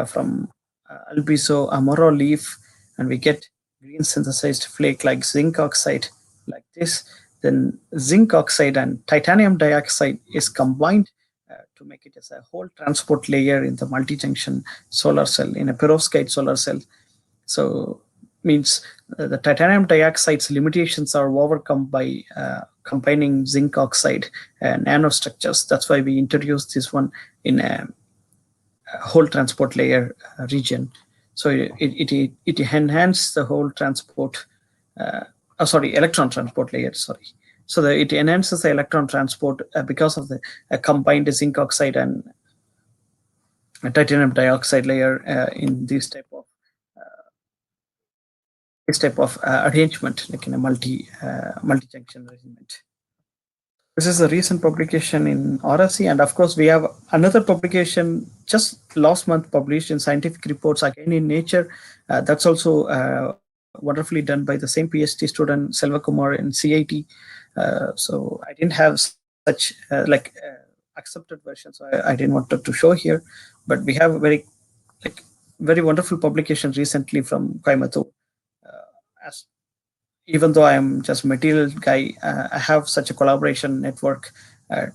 from albiso amaro leaf, and we get green synthesized flake like zinc oxide like this. Then zinc oxide and titanium dioxide is combined to make it as a whole transport layer in the multi-junction solar cell, in a perovskite solar cell. So means the titanium dioxide's limitations are overcome by combining zinc oxide nanostructures. That's why we introduced this one in a whole transport layer region. So it enhances the whole transport, electron transport layer, So it enhances the electron transport because of the combined zinc oxide and titanium dioxide layer in this type of arrangement, like in a multi-junction arrangement. This is a recent publication in RSC, and of course we have another publication just last month published in Scientific Reports, again in Nature. That's also wonderfully done by the same PhD student Selva Kumar in CIT. So I didn't have such accepted version, so I didn't want to show here. But we have very wonderful publication recently from Coimbatore. Even though I am just material guy, I have such a collaboration network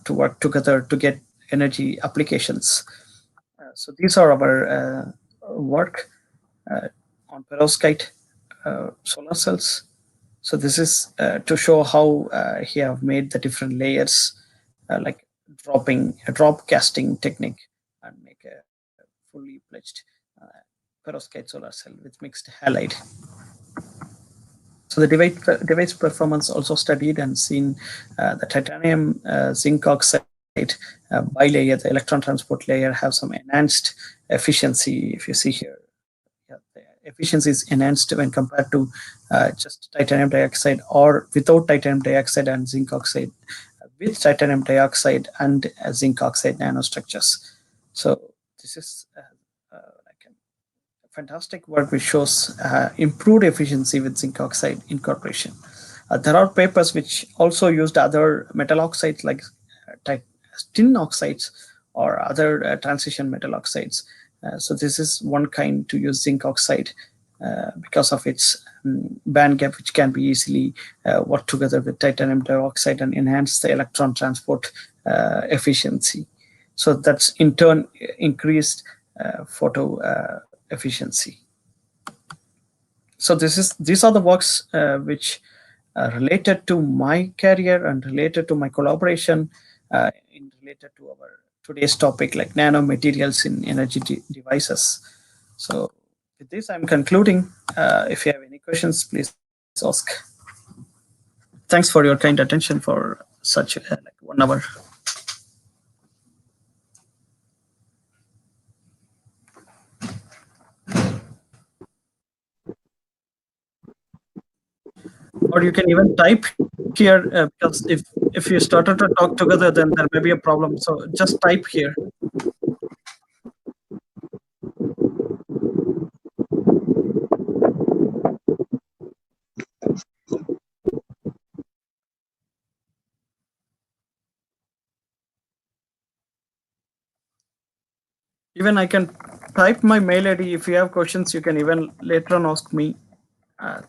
to work together to get energy applications. So these are our work on perovskite solar cells. So this is to show how he have made the different layers, like drop casting technique, and make a fully fledged perovskite solar cell with mixed halide. So the device performance also studied and seen the titanium zinc oxide bilayer, the electron transport layer, have some enhanced efficiency. If you see here, the efficiency is enhanced when compared to just titanium dioxide, or without titanium dioxide and zinc oxide, with titanium dioxide and zinc oxide nanostructures. So this is fantastic work which shows improved efficiency with zinc oxide incorporation. There are papers which also used other metal oxides like tin oxides or other transition metal oxides. So this is one kind to use zinc oxide because of its band gap, which can be easily work together with titanium dioxide and enhance the electron transport efficiency. So that's in turn increased photo efficiency. So these are the works which are related to my career and related to my collaboration related to our today's topic, like nanomaterials in energy devices. So with this, I'm concluding. If you have any questions, please ask. Thanks for your kind attention for such like 1 hour. Or you can even type here, because if you started to talk together, then there may be a problem. So just type here. Even I can type my mail ID. If you have questions, you can even later on ask me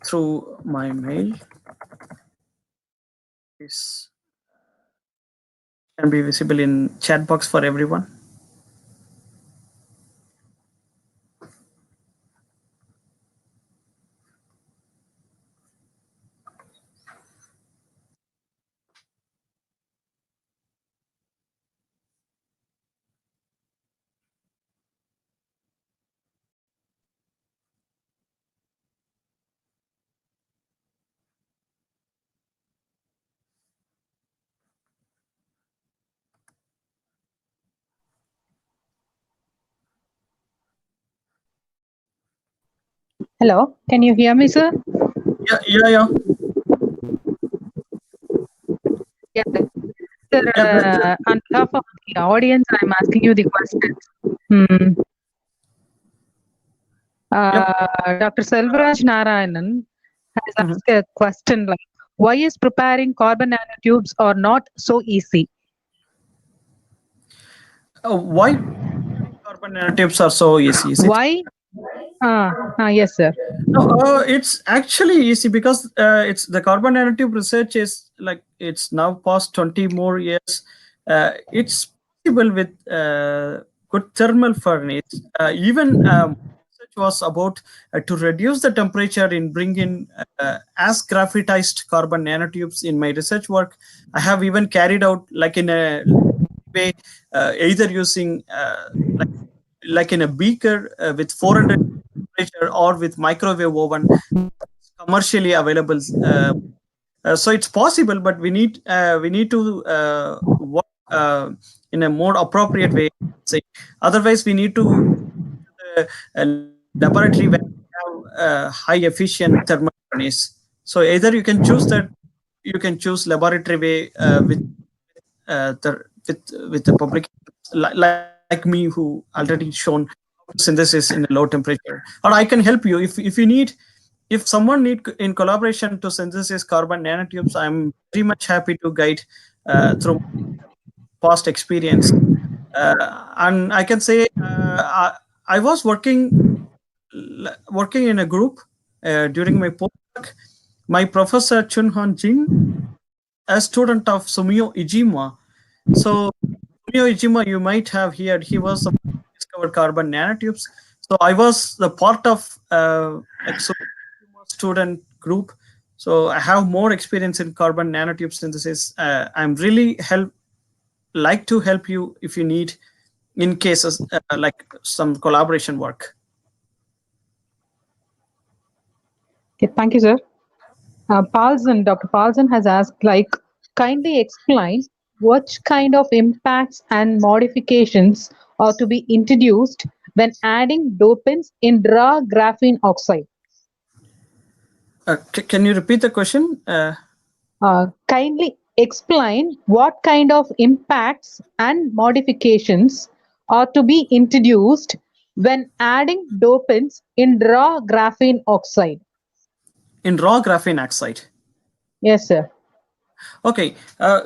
through my mail. This can be visible in chat box for everyone. Hello, can you hear me, sir? Yeah. Yeah. Sir, on behalf of the audience, I'm asking you the questions. Dr. Selvaraj Narayanan has asked a question like, why is preparing carbon nanotubes are not so easy? Why carbon nanotubes are so easy? Is it? Why? Yes, sir. No, it's actually easy because it's the carbon nanotube research is like it's now past 20 more years. It's possible with good thermal furnace. Even research was about to reduce the temperature in bringing as graphitized carbon nanotubes. In my research work, I have even carried out like in a way, either using like in a beaker with 400 temperature or with microwave oven commercially available. So it's possible, but we need to work in a more appropriate way. Say, otherwise we need to laboratory where we have high efficient thermal furnace. So either you can choose that, you can choose laboratory way with the public like me who already shown synthesis in a low temperature, or I can help you if you need. If someone need in collaboration to synthesize carbon nanotubes, I'm very much happy to guide through past experience. And I can say I was working in a group during my postdoc. My professor Chun Han Jin, a student of Sumio Ijima. So Sumio Ijima, you might have heard, he was the one who discovered carbon nanotubes. So I was the part of student group. So I have more experience in carbon nanotube synthesis. I'm really like to help you if you need in cases like some collaboration work. Okay, thank you, sir. Dr. Paulson has asked, like, kindly explain which kind of impacts and modifications are to be introduced when adding dopants in raw graphene oxide. Can you repeat the question? Kindly explain what kind of impacts and modifications are to be introduced when adding dopants in raw graphene oxide. In raw graphene oxide? Yes, sir. Okay,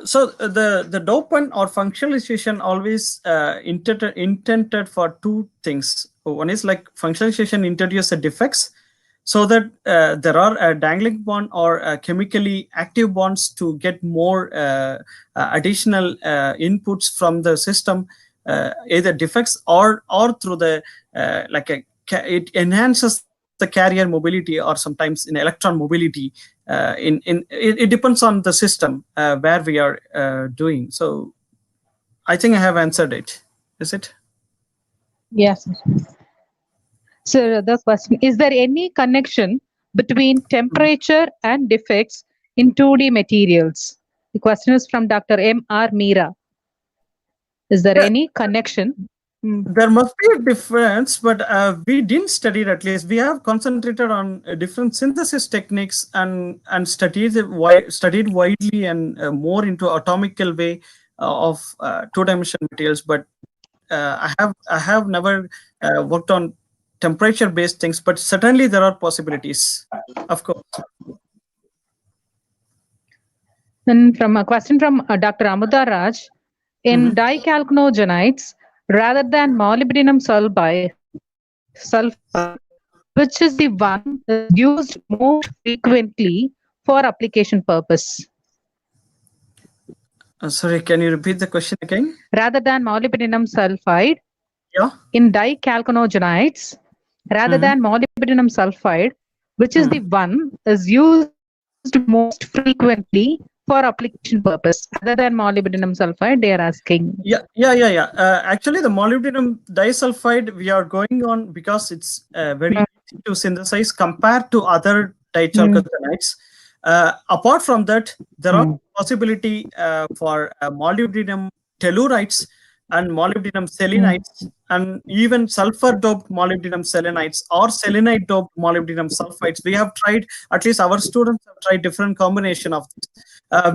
so the dopant or functionalization always intended for two things. One is like functionalization introduces defects, so that there are a dangling bond or chemically active bonds to get more additional inputs from the system, either defects or through the it enhances the carrier mobility or sometimes in electron mobility. It depends on the system where we are doing. So I think I have answered it. Is it? Yes. So the question, is there any connection between temperature and defects in 2D materials? The question is from Dr. M.R. Meera. Is there any connection? There must be a difference, but we didn't study it. At least we have concentrated on different synthesis techniques and studied widely and more into atomical way of two-dimensional materials. But I have never worked on temperature-based things. But certainly there are possibilities, of course. Then from a question from Dr. Amuda Raj, in dichalcogenides, rather than molybdenum sulfide, which is the one used most frequently for application purpose? Sorry, can you repeat the question again? Rather than molybdenum sulfide, Yeah. in dichalcogenides, rather than molybdenum sulfide, which is the one is used most frequently for application purpose. Other than molybdenum sulfide, they are asking. Yeah. Actually, the molybdenum disulfide we are going on because it's very easy to synthesize compared to other dichalcogenides. Apart from that, there are possibility for molybdenum tellurides and molybdenum selenides and even sulfur-doped molybdenum selenides or selenide-doped molybdenum sulfides. We have tried, at least our students have tried different combination of this.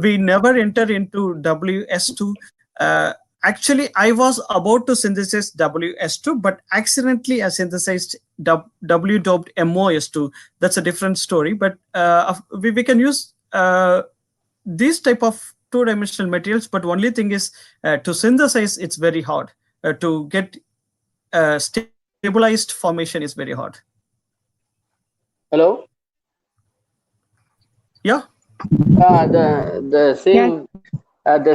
We never enter into WS2. Actually, I was about to synthesize WS2, but accidentally I synthesized W-doped MOS2. That's a different story, but we can use these type of two-dimensional materials, but only thing is to synthesize, it's very hard. To get stabilized formation is very hard. Hello? Yeah. The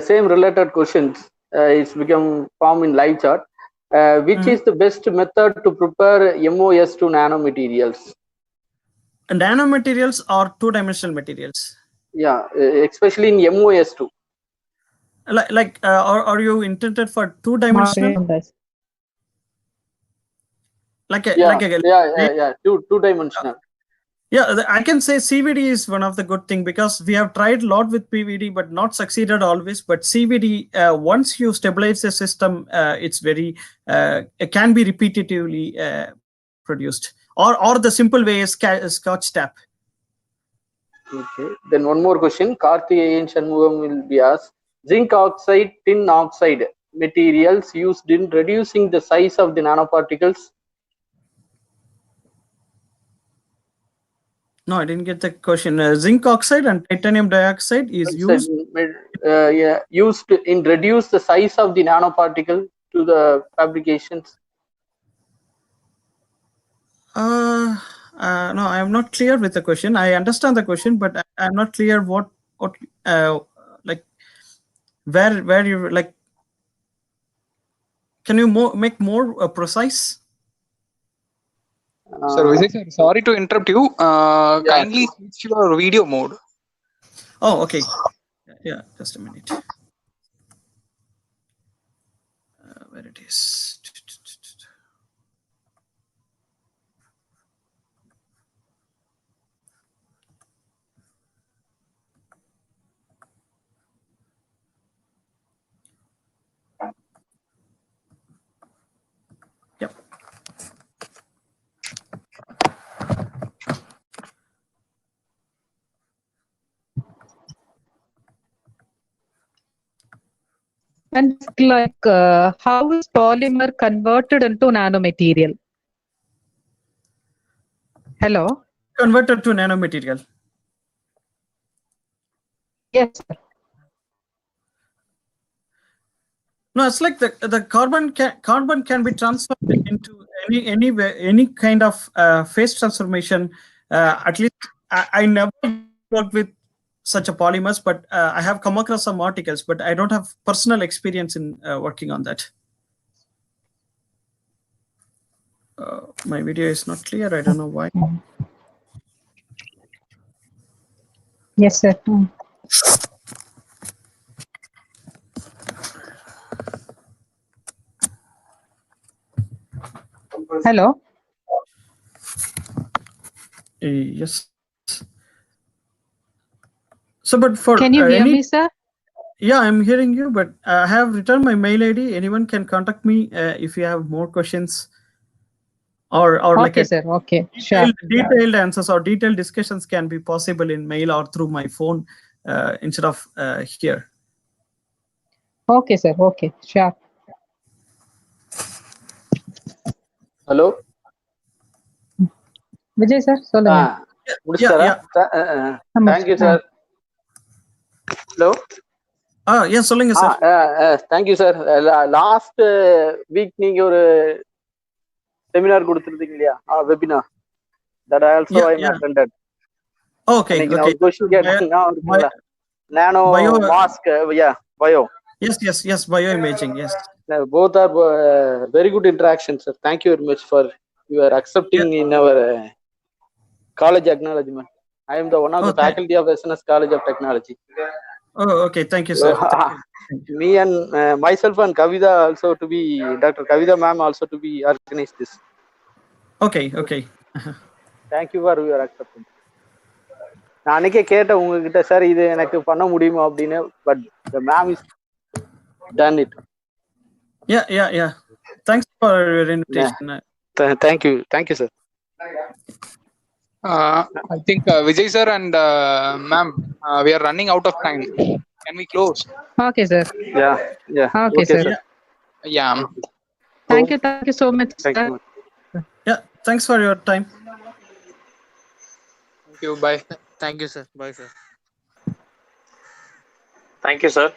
same related questions. It's become form in live chart. Which is the best method to prepare MOS2 nanomaterials? Nanomaterials are two-dimensional materials. Yeah, especially in MOS2. Are you intended for two-dimensional? Two-dimensional. Yeah, I can say CVD is one of the good thing because we have tried a lot with PVD, but not succeeded always. But CVD, once you stabilize the system, it's very it can be repetitively produced, or the simple way is Scotch tap. Okay. Then one more question. Karthikeyan Shanmugam will be asked. Zinc oxide, tin oxide materials used in reducing the size of the nanoparticles. No, I didn't get the question. Zinc oxide and titanium dioxide is used. Used in reduce the size of the nanoparticle to the fabrications. No, I am not clear with the question. I understand the question, but I'm not clear what like where you like. Can you make more precise? Sir, Vijay sir, sorry to interrupt you. Kindly switch your video mode. Oh, okay. Yeah, just a minute. Where it is. Yep. And how is polymer converted into nanomaterial? Hello? Converted to nanomaterial. Yes, sir. No, it's like the carbon can be transformed into any kind of phase transformation. At least I never worked with such a polymers, but I have come across some articles, but I don't have personal experience in working on that. My video is not clear. I don't know why. Yes, sir. Hello. Yes. So, but for Can you hear me, sir? Yeah, I'm hearing you, but I have returned my mail ID. Anyone can contact me if you have more questions or like Okay, sir. Okay, sure. detailed answers or detailed discussions can be possible in mail or through my phone instead of here. Okay, sir. Okay, sure. Hello. Vijay, sir. Solunga. முடிச்சிட்டாரா? Thank you, sir. Hello. Yes, சொல்லுங்க sir. Thank you, sir. Last week நீங்க ஒரு seminar கொடுத்திருந்தீங்க இல்லையா? Webinar. That I also am attended. Okay. நான் ஒரு question கேட்டேன். Nano mask, bio. Yes, bioimaging, yes. Both are very good interactions, sir. Thank you very much for your accepting in our college acknowledgement. I am the one of the faculty of SNS College of Technology. Oh, okay. Thank you, sir. Me and myself and Kavita also to be, Dr. Kavita ma'am also to be organized this. Okay. Thank you for your acceptance. நான் அன்னைக்கே கேட்டேன் உங்ககிட்ட, sir இது எனக்கு பண்ண முடியுமா அப்படின்னு, but the ma'am is done it. Yeah. Thanks for your invitation. Thank you, sir. I think Vijay sir and ma'am, we are running out of time. Can we close? Okay, sir. Yeah. Okay, sir. Yeah. Thank you so much, Thank sir. you. Yeah, thanks for your time. Thank you. Bye. Thank you, sir. Bye, sir. Thank you, sir.